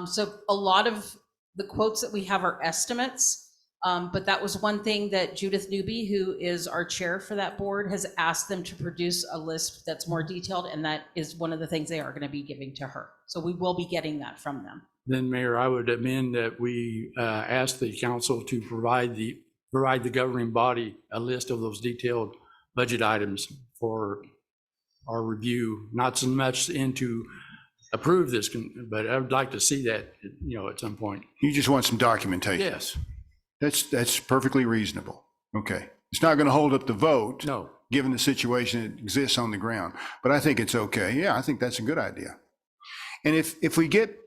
So a lot of the quotes that we have are estimates. But that was one thing that Judith Newby, who is our chair for that board, has asked them to produce a list that's more detailed, and that is one of the things they are going to be giving to her. So we will be getting that from them. Then, Mayor, I would amend that we ask the council to provide the governing body a list of those detailed budget items for our review, not so much into approve this, but I would like to see that, at some point. You just want some documentation? Yes. That's perfectly reasonable. Okay. It's not going to hold up the vote. No. Given the situation that exists on the ground, but I think it's okay. Yeah, I think that's a good idea. And if we get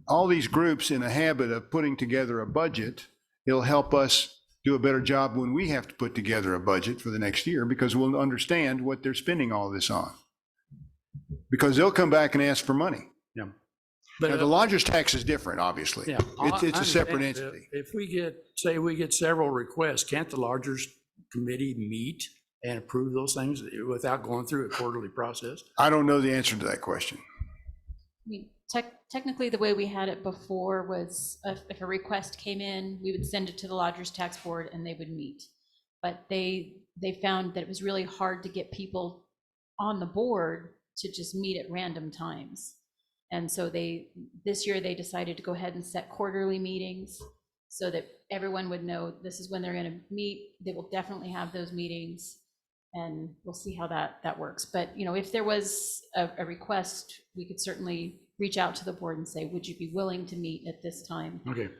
all these groups in a habit of putting together a budget, it'll help us do a better job when we have to put together a budget for the next year, because we'll understand what they're spending all this on. Because they'll come back and ask for money. Yeah. Now, the lodger's tax is different, obviously. Yeah. It's a separate I- entity. If we get several requests, can't the largest committee meet and approve those things without going through a quarterly process? I don't know the answer to that question. I mean, technically, the way we had it before was if a request came in, we would send it to the Lodgers Tax Board and they would meet. But they found that it was really hard to get people on the board to just meet at random times. And so this year they decided to go ahead and set quarterly meetings so that everyone would know this is when they're going to meet. They will definitely have those meetings, and we'll see how that works. But, if there was a request, we could certainly reach out to the board and say, would you be willing to meet at this time? Okay.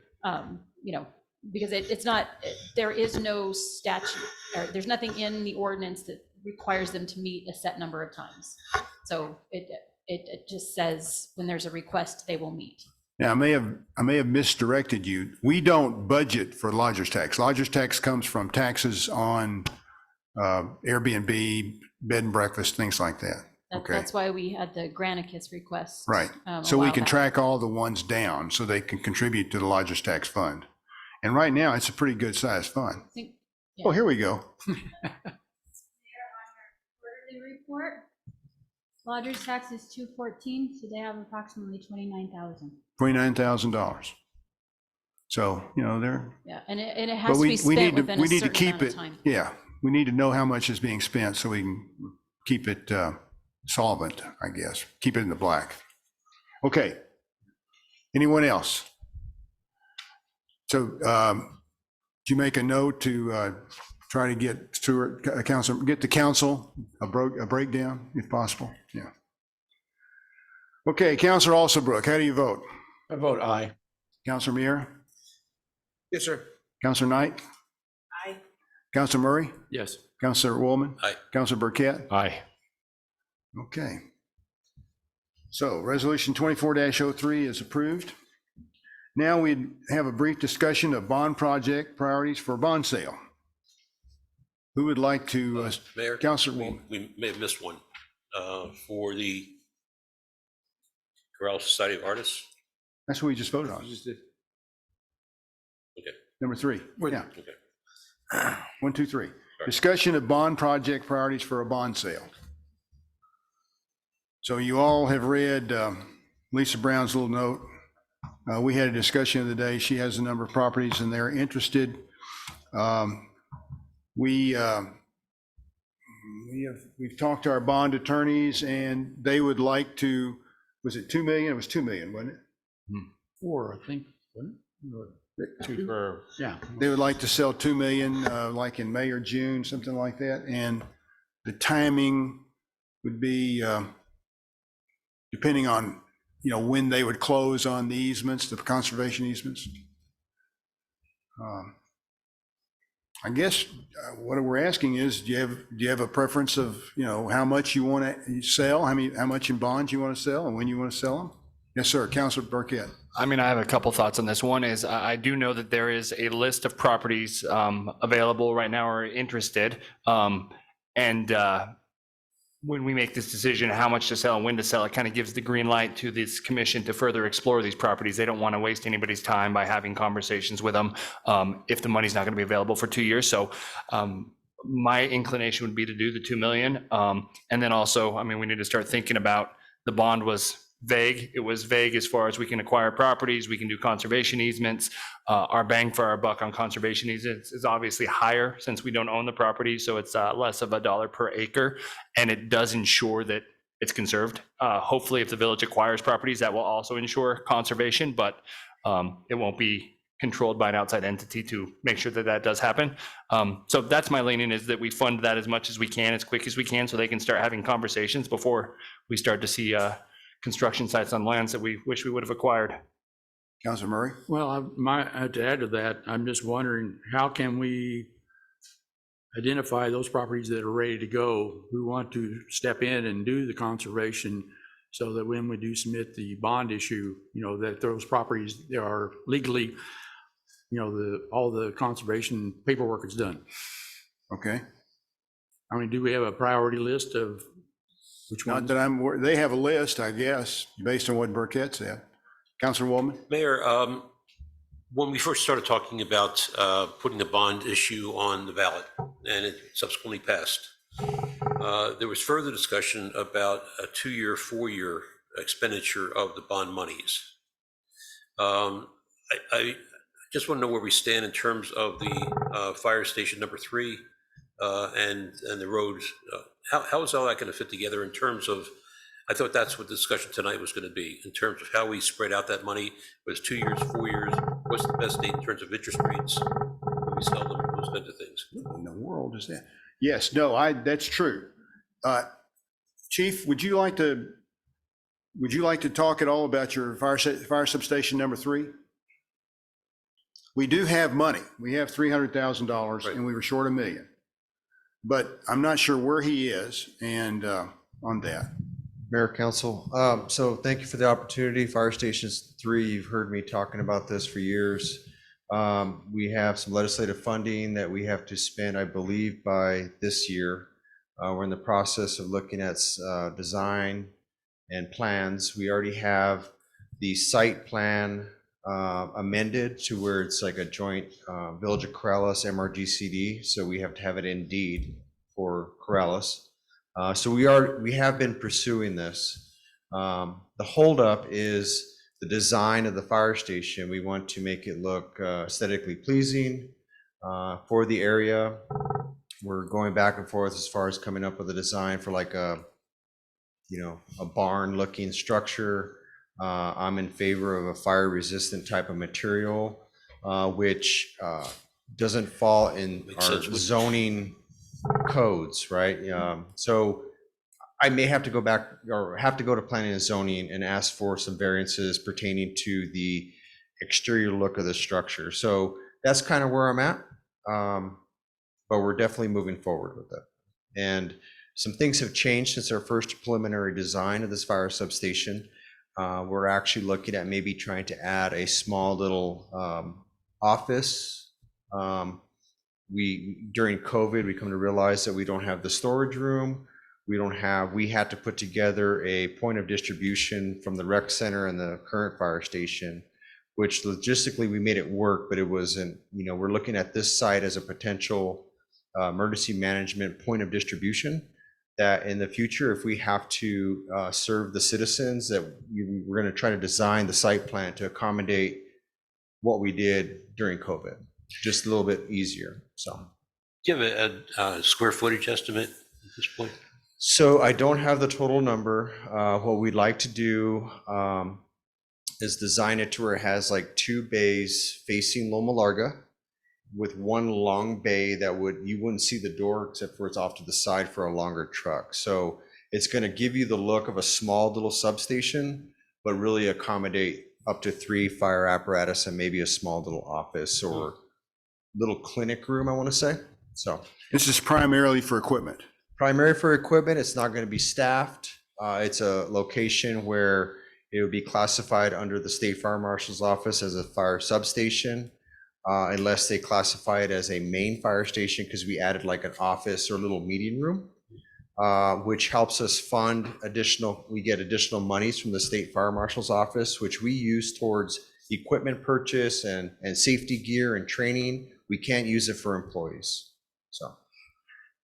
Because it's not, there is no statute, or there's nothing in the ordinance that requires them to meet a set number of times. So it just says when there's a request, they will meet. Now, I may have misdirected you. We don't budget for lodger's tax. Lodger's tax comes from taxes on Airbnb, bed and breakfast, things like that. Okay. That's why we had the Granicus request. Right. a So we while can back. track all the ones down so they can contribute to the lodger's tax fund. And right now, it's a pretty good sized fund. I think- Oh, here we go. Quarterly report. Lodgers tax is 214, so they have approximately 29,000. $29,000. So, they're. Yeah, and it But has to be spent within a certain amount of time. Yeah, we need to know how much is being spent so we can keep it solvent, I guess, keep it in the black. Okay. Anyone else? So did you make a note to try to get get the council a breakdown if possible? Yeah. Okay, Councilor Alsobrook, how do you vote? I vote aye. Councilor Mier? Yes, sir. Councilor Knight? Aye. Councilor Murray? Yes. Councilor Woolman? Aye. Councilor Burkett? Aye. Okay. So Resolution 24-03 is approved. Now we have a brief discussion of bond project priorities for bond sale. Who would like to, Mayor, Councilor Woolman? we may have missed one for the Corral Society of Artists. That's what we just voted on. Okay. Number 3. Yeah. Okay. 1, 2, 3. Discussion of bond project priorities for a bond sale. So you all have read Lisa Brown's little note. We had a discussion the other day. She has a number of properties and they're interested. We've talked to our bond attorneys and they would like to, was it 2 million? It was 2 million, wasn't it? 4, I think, wasn't it? Yeah. They would like to sell 2 million, like in May or June, something like that. And the timing would be depending on, when they would close on the easements, the conservation easements. I guess what we're asking is, do you have a preference of, how much you want to sell, how much in bonds you want to sell and when you want to sell them? Yes, sir. Councilor Burkett. I mean, I have a couple thoughts on this. One is I do know that there is a list of properties available right now or interested. When we make this decision, how much to sell and when to sell, it kind of gives the green light to this commission to further explore these properties. They don't want to waste anybody's time by having conversations with them if the money's not going to be available for 2 years. So my inclination would be to do the 2 million. And then also, we need to start thinking about the bond was vague. It was vague as far as we can acquire properties, we can do conservation easements. Our bang for our buck on conservation easements is obviously higher since we don't own the property, so it's less of $1 per acre, and it does ensure that it's conserved. Hopefully, if the village acquires properties, that will also ensure conservation, but it won't be controlled by an outside entity to make sure that that does happen. So that's my leaning, is that we fund that as much as we can, as quick as we can, so they can start having conversations before we start to see construction sites on lands that we wish we would have acquired. Councilor Murray? Well, to add to that, I'm just wondering, how can we identify those properties that are ready to go, who want to step in and do the conservation, so that when we do submit the bond issue, that those properties, they are legally, all the conservation paperwork is done. Okay. I mean, do we have a priority list of which ones? Not that they have a list, I guess, based on what Burkett said. Councilor Woolman? Mayor, when we first started talking about putting a bond issue on the ballot, and it subsequently passed, there was further discussion about a 2-year, 4-year expenditure of the bond monies. I just want to know where we stand in terms of the fire station number 3 and the roads. How is all that going to fit together in terms of, I thought that's what the discussion tonight was going to be, in terms of how we spread out that money, whether it's 2 years, 4 years, what's the best date in terms of interest rates, when we sell them, those kinds of things. What in the world is that? Yes, no, that's true. Chief, would you like to talk at all about your fire substation number 3? We do have money. We have $300,000 and we were short $1 million. But I'm not sure where he is and on that. Mayor, Council, so thank you for the opportunity. Fire Stations 3, you've heard me talking about this for years. We have some legislative funding that we have to spend, I believe, by this year. We're in the process of looking at design and plans. We already have the site plan amended to where it's like a joint Village of Corrales MRGCD. So we have to have it in deed for Corrales. So we have been pursuing this. The holdup is the design of the fire station. We want to make it look aesthetically pleasing for the area. We're going back and forth as far as coming up with a design for like a barn looking structure. I'm in favor of a fire resistant type of material, which doesn't fall in our zoning codes, right? So I may have to go back or have to go to planning and zoning and ask for some variances pertaining to the exterior look of the structure. So that's kind of where I'm at. But we're definitely moving forward with it. And some things have changed since our first preliminary design of this fire substation. We're actually looking at maybe trying to add a small little office. During COVID, we come to realize that we don't have the storage room. We had to put together a point of distribution from the rec center and the current fire station, which logistically we made it work, but it wasn't, we're looking at this site as a potential emergency management point of distribution, that in the future, if we have to serve the citizens, that we're going to try to design the site plan to accommodate what we did during COVID, just a little bit easier. So, do you have a square footage estimate at this point? So I don't have the total number. What we'd like to do is design it to where it has like 2 bays facing Loma Larga, with one long bay that you wouldn't see the door except for it's off to the side for a longer truck. So it's going to give you the look of a small little substation, but really accommodate up to 3 fire apparatus and maybe a small little office or little clinic room, I want to say. So this is primarily for equipment. Primary for equipment. It's not going to be staffed. It's a location where it would be classified under the State Fire Marshal's office as a fire substation. Unless they classify it as a main fire station, because we added like an office or a little meeting room, which helps us fund we get additional monies from the State Fire Marshal's office, which we use towards equipment purchase and safety gear and training. We can't use it for employees. So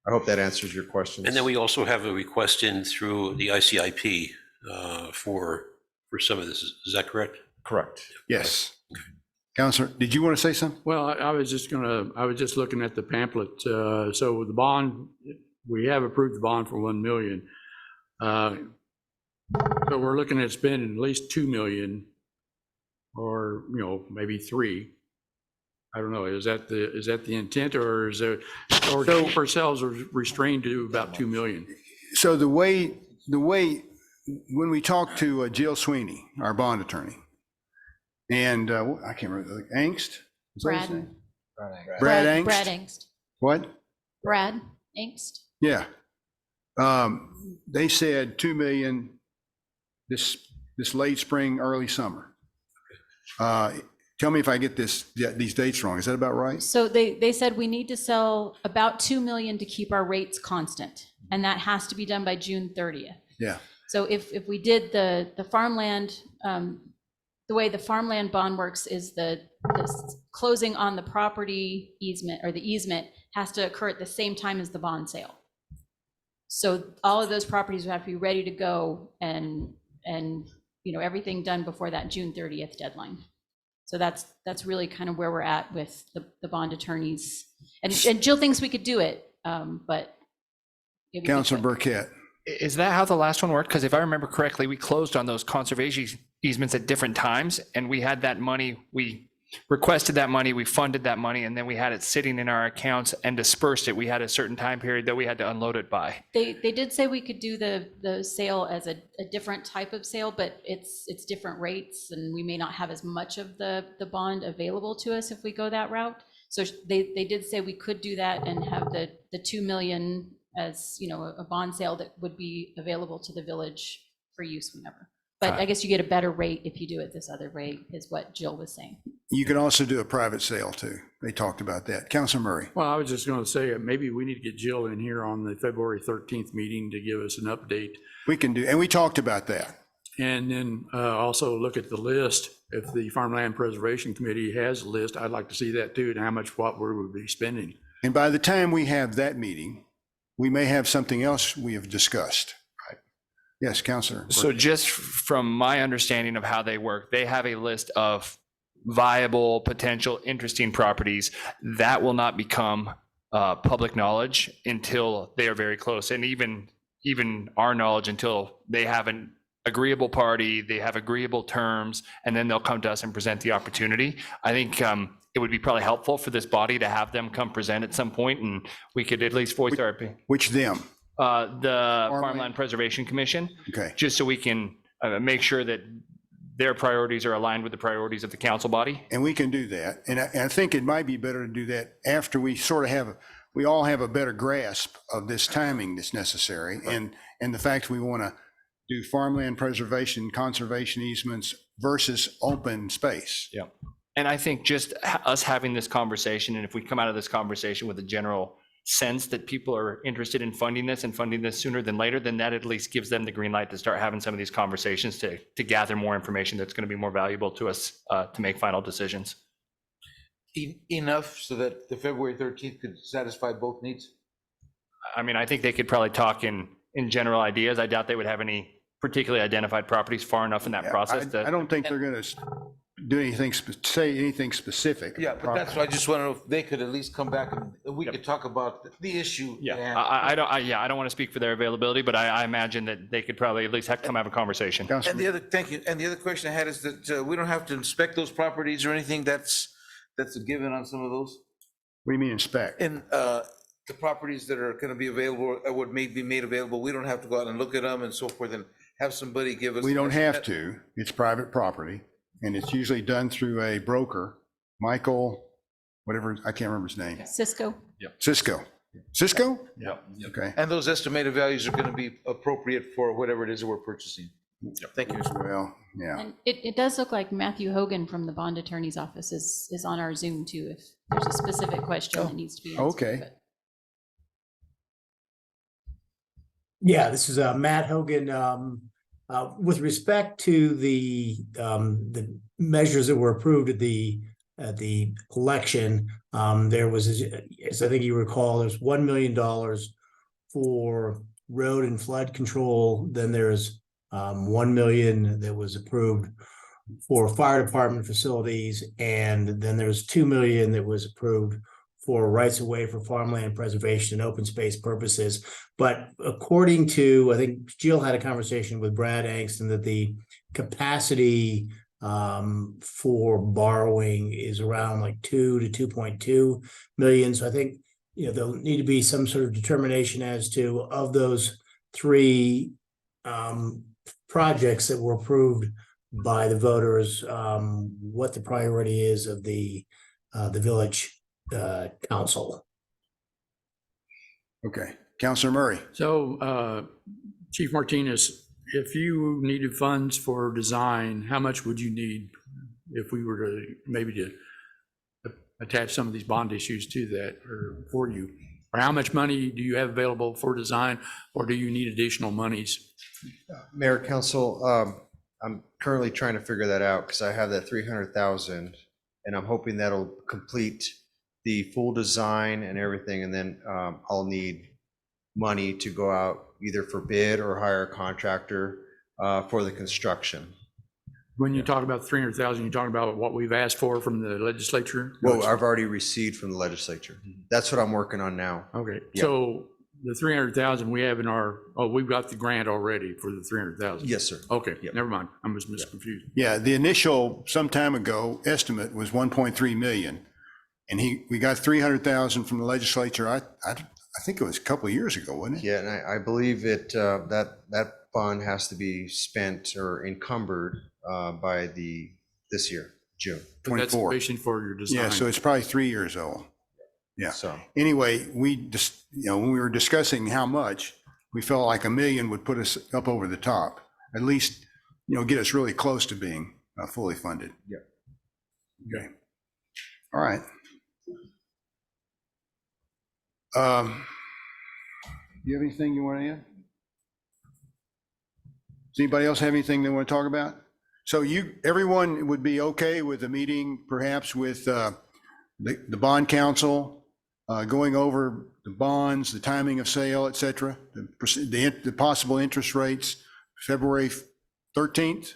I hope that answers your questions. And then we also have a request in through the ICIP for for some of this. Is that correct? Correct. Yes. Counselor, did you want to say something? Well, I was just looking at the pamphlet. So the bond, we have approved the bond for 1 million. So we're looking at spending at least 2 million or, maybe 3. I don't know. Is that the intent, or is there, or to keep ourselves restrained to about 2 million? So the way, when we talked to Jill Sweeney, our bond attorney, and I can't remember, Angst? Is that his Brad. name? Brad Angst? Brad Angst. What? Brad Angst. Yeah. They said 2 million this late spring, early summer. Tell me if I get these dates wrong. Is that about right? So they said we need to sell about 2 million to keep our rates constant, and that has to be done by June 30th. Yeah. So if we did the farmland, the way the farmland bond works is the closing on the property easement, or the easement, has to occur at the same time as the bond sale. So all of those properties would have to be ready to go and everything done before that June 30th deadline. So that's really kind of where we're at with the bond attorneys. And Jill thinks we could do it, but. Councilor Burkett. Is that how the last one worked? Because if I remember correctly, we closed on those conservation easements at different times, and we had that money, we requested that money, we funded that money, and then we had it sitting in our accounts and dispersed it. We had a certain time period that we had to unload it by. They did say we could do the sale as a different type of sale, but it's different rates, and we may not have as much of the bond available to us if we go that route. So they did say we could do that and have the 2 million as, a bond sale that would be available to the village for use whenever. But I guess you get a better rate if you do it this other way, is what Jill was saying. You can also do a private sale too. They talked about that. Councilor Murray. Well, I was just going to say, maybe we need to get Jill in here on the February 13th meeting to give us an update. We can do, and we talked about that. And then also look at the list. If the Farmland Preservation Committee has a list, I'd like to see that too, and how much what we would be spending. And by the time we have that meeting, we may have something else we have discussed. Right. Yes, Councilor. So just from my understanding of how they work, they have a list of viable, potential, interesting properties that will not become public knowledge until they are very close, and even our knowledge until they have an agreeable party, they have agreeable terms, and then they'll come to us and present the opportunity. I think it would be probably helpful for this body to have them come present at some point, and we could at least voice our opinion. Which them? The Farmland Preservation Commission. Okay. Just so we can make sure that their priorities are aligned with the priorities of the council body. And we can do that. And I think it might be better to do that after we sort of we all have a better grasp of this timing that's necessary. And the fact we want to do farmland preservation, conservation easements versus open space. Yeah. And I think just us having this conversation, and if we come out of this conversation with a general sense that people are interested in funding this and funding this sooner than later, then that at least gives them the green light to start having some of these conversations to gather more information that's going to be more valuable to us to make final decisions. Enough so that the February 13th could satisfy both needs? I mean, I think they could probably talk in general ideas. I doubt they would have any particularly identified properties far enough in that process. I don't think they're going to do anything, say anything specific. Yeah, but that's why I just want to know if they could at least come back and we could talk about the issue. Yeah, I don't want to speak for their availability, but I imagine that they could probably at least come have a conversation. And the other, thank you. And the other question I had is that we don't have to inspect those properties or anything. That's a given on some of those. What do you mean inspect? And the properties that are going to be available, or what may be made available, we don't have to go out and look at them and so forth and have somebody give us. We don't have to. It's private property, and it's usually done through a broker, Michael, whatever, I can't remember his name. Cisco. Yep. Cisco. Cisco? Yeah. Okay. And those estimated values are going to be appropriate for whatever it is that we're purchasing. Thank you. Well, yeah. And it does look like Matthew Hogan from the bond attorney's office is on our Zoom too, if there's a specific question that needs to be answered. Okay. But- Yeah, this is Matt Hogan. With respect to the measures that were approved at the election, there was, as I think you recall, there's $1 million for road and flood control. Then there's 1 million that was approved for fire department facilities, and then there's 2 million that was approved for rights of way for farmland preservation and open space purposes. But according to, I think Jill had a conversation with Brad Angston that the capacity for borrowing is around like 2 to 2.2 million. So I think, there'll need to be some sort of determination as to, of those 3 projects that were approved by the voters, what the priority is of the village council. Okay, Councilor Murray. So, Chief Martinez, if you needed funds for design, how much would you need if we were to maybe attach some of these bond issues to that, or for you? Or how much money do you have available for design, or do you need additional monies? Mayor, Council, I'm currently trying to figure that out because I have that 300,000, and I'm hoping that'll complete the full design and everything, and then I'll need money to go out either for bid or hire a contractor for the construction. When you talk about 300,000, you're talking about what we've asked for from the legislature? Well, I've already received from the legislature. That's what I'm working on now. Okay, Yeah. so the 300,000 we have in our, we've got the grant already for the 300,000? Yes, sir. Okay, never mind, I'm just confused. Yeah, the initial, some time ago, estimate was 1.3 million. And we got 300,000 from the legislature. I think it was a couple of years ago, wasn't it? Yeah, and I believe it, that fund has to be spent or encumbered by this year, June. But that's 24. sufficient for your design? Yeah, so it's probably 3 years old. Yeah. So Anyway, we just, when we were discussing how much, we felt like $1 million would put us up over the top. At least, get us really close to being fully funded. Yeah. Okay. All right. You have anything you want to add? Does anybody else have anything they want to talk about? So everyone would be okay with a meeting perhaps with the bond council, going over the bonds, the timing of sale, et cetera, the possible interest rates, February 13th?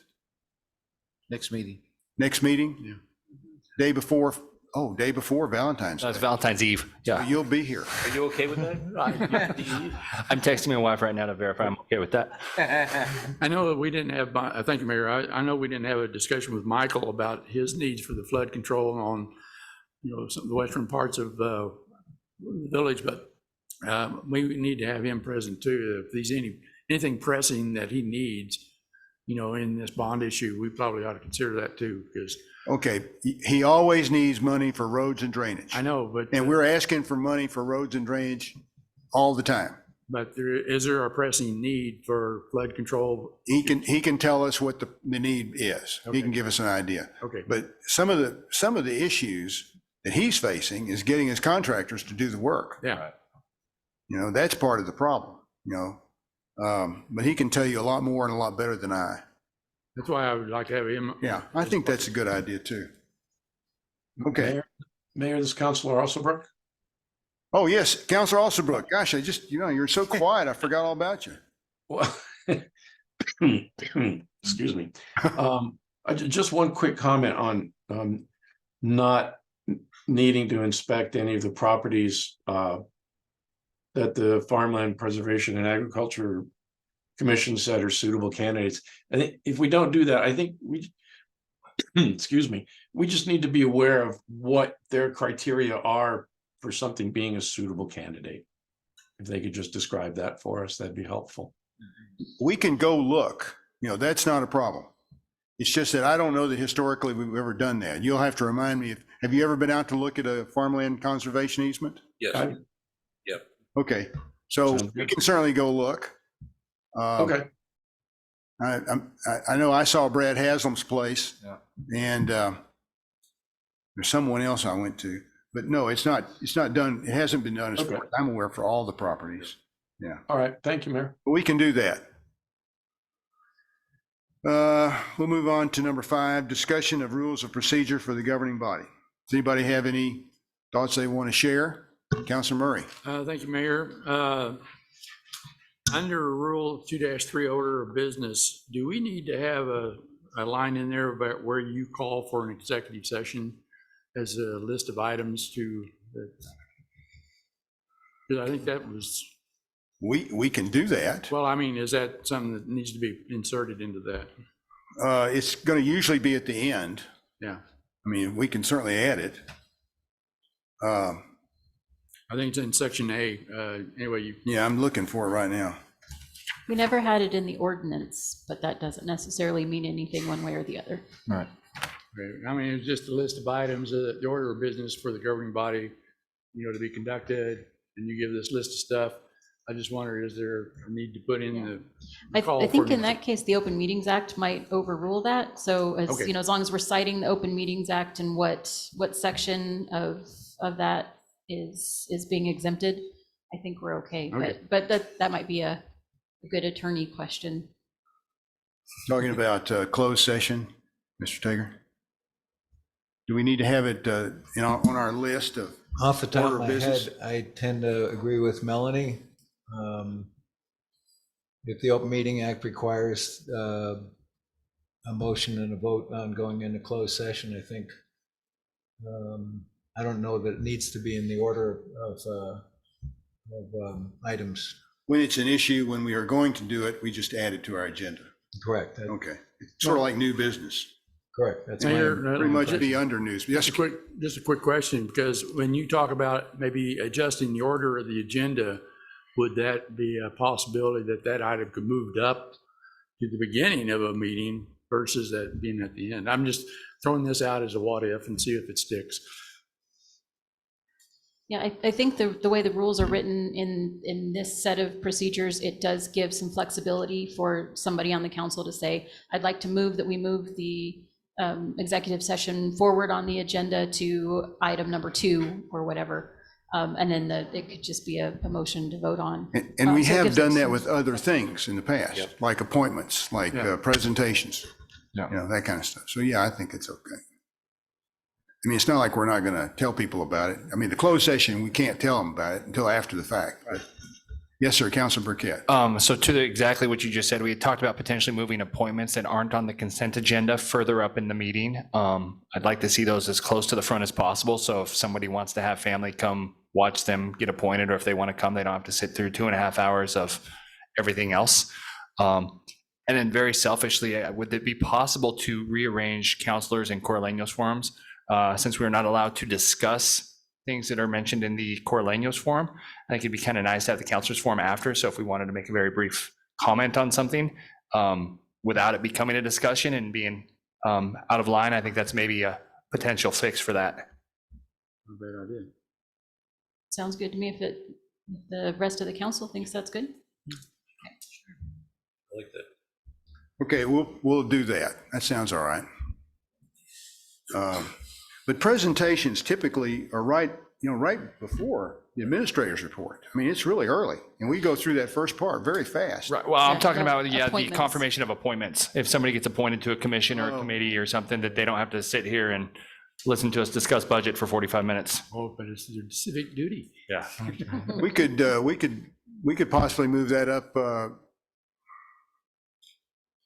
Next meeting. Next meeting? Yeah. Day before Valentine's Day. That's Valentine's Eve. So Yeah. you'll be here. Are you okay with that? I'm texting my wife right now to verify I'm okay with that. I know that we didn't have, thank you, Mayor. I know we didn't have a discussion with Michael about his needs for the flood control on, some of the western parts of the village, but we need to have him present too. If there's anything pressing that he needs, in this bond issue, we probably ought to consider that too, because. Okay, he always needs money for roads and drainage. I know, but. And we're asking for money for roads and drainage all the time. But is there a pressing need for flood control? He can tell us what the need is. He can give us an idea. Okay. But some of the issues that he's facing is getting his contractors to do the work. Yeah. That's part of the problem, but he can tell you a lot more and a lot better than I. That's why I would like to have him. Yeah, I think that's a good idea too. Okay. Mayor, this is Councilor Alsobrook. Oh, yes, Councilor Alsobrook. Gosh, you're so quiet. I forgot all about you. Well, excuse me. Just one quick comment on not needing to inspect any of the properties that the Farmland Preservation and Agriculture Commission said are suitable candidates. I think if we don't do that, I think we, excuse me, we just need to be aware of what their criteria are for something being a suitable candidate. If they could just describe that for us, that'd be helpful. We can go look, that's not a problem. It's just that I don't know that historically we've ever done that. You'll have to remind me, have you ever been out to look at a farmland conservation easement? Yes. Yep. Okay, so we can certainly go look. Okay. I know I saw Brad Haslam's place, and there's someone else I went to, but no, it's not done. It hasn't been done as far as I'm aware for all the properties. Yeah. All right. Thank you, Mayor. But we can do that. We'll move on to number 5, discussion of rules of procedure for the governing body. Does anybody have any thoughts they want to share? Councilor Murray. Thank you, Mayor. Under Rule 2-3 order of business, do we need to have a line in there about where you call for an executive session as a list of items to, because I think that was, We can do that. well, I mean, is that something that needs to be inserted into that? It's going to usually be at the end. Yeah. I mean, we can certainly add it. I think it's in section A. Anyway, you. Yeah, I'm looking for it right now. We never had it in the ordinance, but that doesn't necessarily mean anything one way or the other. Right. I mean, it's just a list of items, the order of business for the governing body, to be conducted, and you give this list of stuff. I just wonder, is there a need to put in the call I think for- in that case, the Open Meetings Act might overrule that. So as, Okay. as long as we're citing the Open Meetings Act and what section of that is being exempted, I think we're okay. Okay. But that might be a good attorney question. Talking about closed session, Mr. Tager? Do we need to have it on our list of Off the top order of of my business? head, I tend to agree with Melanie. If the Open Meeting Act requires a motion and a vote on going into closed session, I think, I don't know that it needs to be in the order of items. When it's an issue, when we are going to do it, we just add it to our agenda. Correct. Okay. Sort of like new business. Correct. That's Mayor, Pretty much be under news. Yes, just a quick question, because when you talk about maybe adjusting the order of the agenda, would that be a possibility that item could moved up to the beginning of a meeting versus that being at the end? I'm just throwing this out as a what if and see if it sticks. Yeah, I think the way the rules are written in this set of procedures, it does give some flexibility for somebody on the council to say, I'd like to move that we move the executive session forward on the agenda to item number 2 or whatever. And then it could just be a motion to vote on. And we So it have gives done us that some- with other things in the past, like appointments, like presentations, Yeah. that kind of stuff. So yeah, I think it's okay. I mean, it's not like we're not going to tell people about it. I mean, the closed session, we can't tell them about it until after the fact. But yes, sir, Councilor Burkett. So to exactly what you just said, we had talked about potentially moving appointments that aren't on the consent agenda further up in the meeting. I'd like to see those as close to the front as possible. So if somebody wants to have family come watch them get appointed, or if they want to come, they don't have to sit through 2.5 hours of everything else. And then very selfishly, would it be possible to rearrange counselors and Corleños forums? Since we're not allowed to discuss things that are mentioned in the Corleños forum, I think it'd be kind of nice to have the counselors forum after. So if we wanted to make a very brief comment on something without it becoming a discussion and being out of line, I think that's maybe a potential fix for that. Not a bad idea. Sounds good to me if the rest of the council thinks that's good. I like that. Okay, we'll do that. That sounds all right. But presentations typically are right before the administrator's report. I mean, it's really early, and we go through that first part very fast. Right. Well, I'm talking about, the appointments. confirmation of appointments. If somebody gets appointed to a commission or a committee or something, that they don't have to sit here and listen to us discuss budget for 45 minutes. Oh, but it's their civic duty. Yeah. We could possibly move that up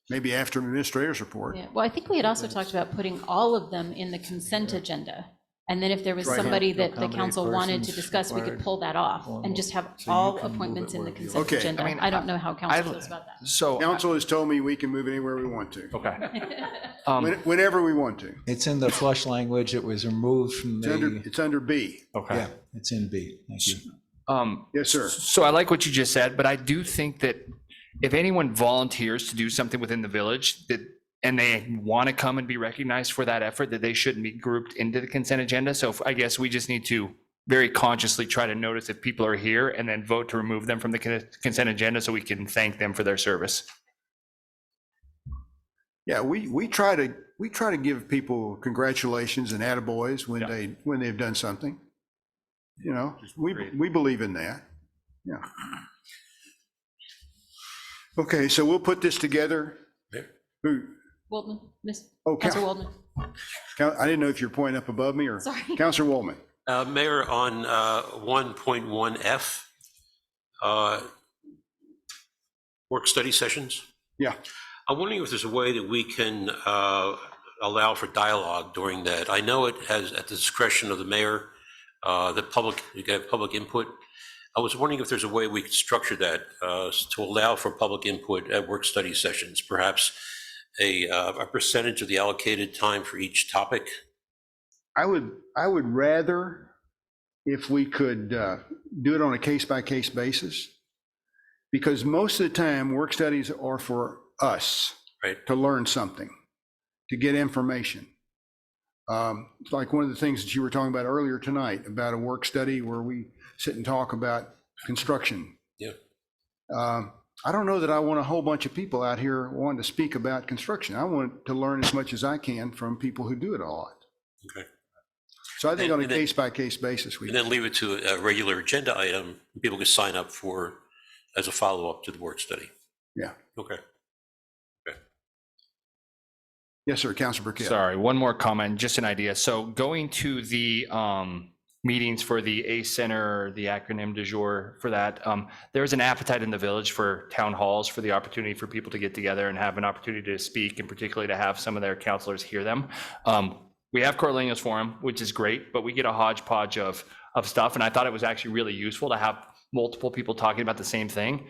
maybe after administrator's report. Yeah, well, I think we had also talked about putting all of them in the consent agenda. And then if there was Right. somebody No that the accommodating council wanted to persons discuss, we could required. pull that off and just have So you all can move appointments it in the wherever you consent Okay. agenda. I mean, I don't know how council feels about that. So, Council has told me we can move anywhere we want to, okay. whenever we want to. It's in the flush language. It was removed from the, It's under B. Okay. yeah, it's in B. Thank you. Yes, sir. So I like what you just said, but I do think that if anyone volunteers to do something within the village and they want to come and be recognized for that effort, that they shouldn't be grouped into the consent agenda. So I guess we just need to very consciously try to notice if people are here and then vote to remove them from the consent agenda so we can thank them for their service. Yeah, we try to give people congratulations and attaboys when they've done something. We believe in that. Yeah. Okay, so we'll put this together. Who? Waldman, Oh, Councilor Waldman. I didn't know if you're pointing up above me or. Sorry. Councilor Woolman. Mayor, on 1.1F, work study sessions. Yeah. I'm wondering if there's a way that we can allow for dialogue during that. I know it has at the discretion of the mayor, the public, you can have public input. I was wondering if there's a way we could structure that to allow for public input at work study sessions, perhaps a percentage of the allocated time for each topic. I would rather if we could do it on a case-by-case basis, because most of the time, work studies are for us to learn something, to get information. It's like one of the things that you were talking about earlier tonight about a work study where we sit and talk about construction. Yeah. I don't know that I want a whole bunch of people out here wanting to speak about construction. I want to learn as much as I can from people who do it a lot. Okay. So I think on a case-by-case basis, we. And then leave it to a regular agenda item, people can sign up for as a follow-up to the work study. Yeah. Okay. Yes, sir, Councilor Burkett. Sorry, one more comment, just an idea. So going to the meetings for the ACE Center, the acronym du jour for that, there's an appetite in the village for town halls, for the opportunity for people to get together and have an opportunity to speak, and particularly to have some of their counselors hear them. We have Corleone's Forum, which is great, but we get a hodgepodge of stuff. And I thought it was actually really useful to have multiple people talking about the same thing.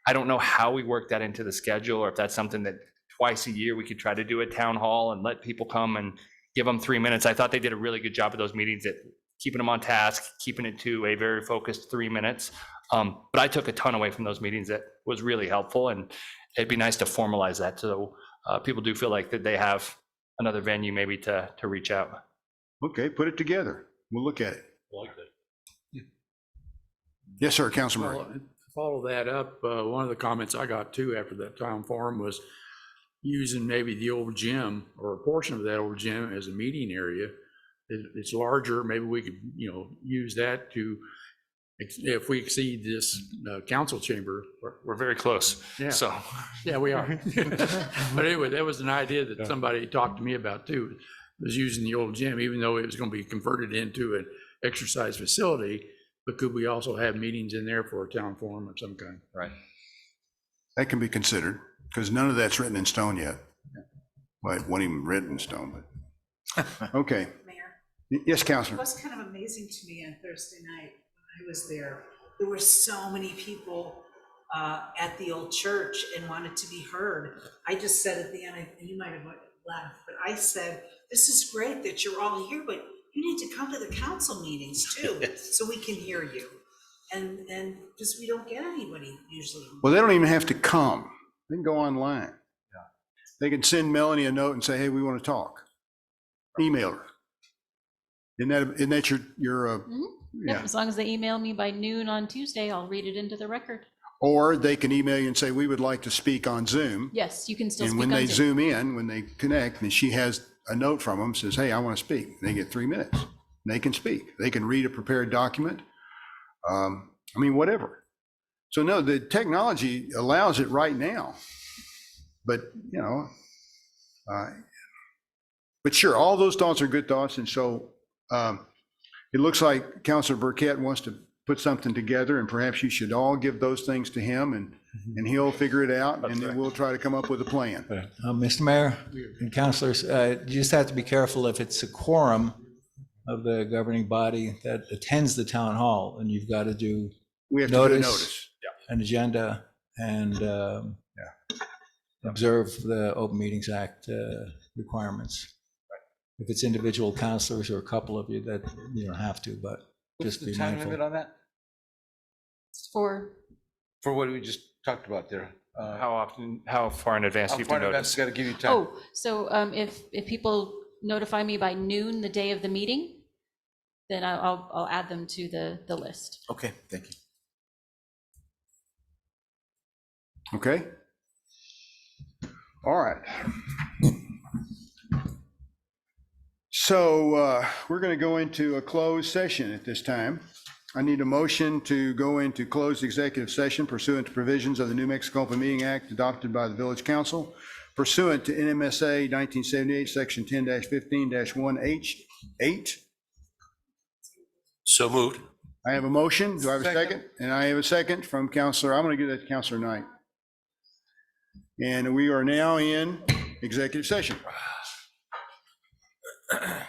I don't know how we work that into the schedule, or if that's something that twice a year we could try to do a town hall and let people come and give them 3 minutes. I thought they did a really good job of those meetings at keeping them on task, keeping it to a very focused 3 minutes. But I took a ton away from those meetings that was really helpful, and it'd be nice to formalize that so people do feel like that they have another venue maybe to reach out. Okay, put it together. We'll look at it. I like that. Yes, sir, Councilor Murray. Well, to follow that up, one of the comments I got too after that town forum was using maybe the old gym or a portion of that old gym as a meeting area. It's larger. Maybe we could, use that to, if we exceed this council chamber. We're very close. Yeah. So yeah, we are. But anyway, that was an idea that somebody talked to me about too, was using the old gym, even though it was going to be converted into an exercise facility. But could we also have meetings in there for a town forum of some kind? Right. That can be considered, because none of that's written in stone yet. Well, it wasn't even written in stone, but, okay. Mayor? Yes, It Councilor. was kind of amazing to me on Thursday night when I was there. There were so many people at the old church and wanted to be heard. I just said at the end, and you might have laughed, but I said, this is great that you're all here, but you need to come to the council meetings too, so we can hear you. And because we don't get anybody usually. Well, they don't even have to come. They can go online. Yeah. They can send Melanie a note and say, hey, we want to talk. Email her. Isn't that your Yeah, as long as they email me by noon on Tuesday, I'll read it into the record. Or they can email you and say, we would like to speak on Zoom. Yes, you can still And speak when on they Zoom. zoom in, when they connect, and she has a note from them, says, hey, I want to speak. They get 3 minutes. They can speak. They can read a prepared document. Whatever. So no, the technology allows it right now. But, but sure, all those thoughts are good thoughts. And so it looks like Councilor Burkett wants to put something together, and perhaps you should all give those things to him, and he'll figure it out, and then we'll try to come up with a plan. Mr. Mayor and councilors, you just have to be careful if it's a quorum of the governing body that attends the town hall, and you've got to do We have to do a notice. an agenda, and observe the Open Meetings Act requirements. If it's individual councilors or a couple of you, that you don't have to, but What's just the be time mindful. limit on that? For For what we just talked about there? How far in advance do you have to notice? Got to give you time. Oh, so if people notify me by noon the day of the meeting, then I'll add them to the list. Okay, thank you. Okay. All right. So we're going to go into a closed session at this time. I need a motion to go into closed executive session pursuant to provisions of the New Mexico Open Meeting Act adopted by the Village Council pursuant to NMSA 1978, Section 10-15-1H8. So moved. I have a motion. Do I have a second? And I have a second from Counselor, I'm going to give that to Counselor Knight. And we are now in executive session.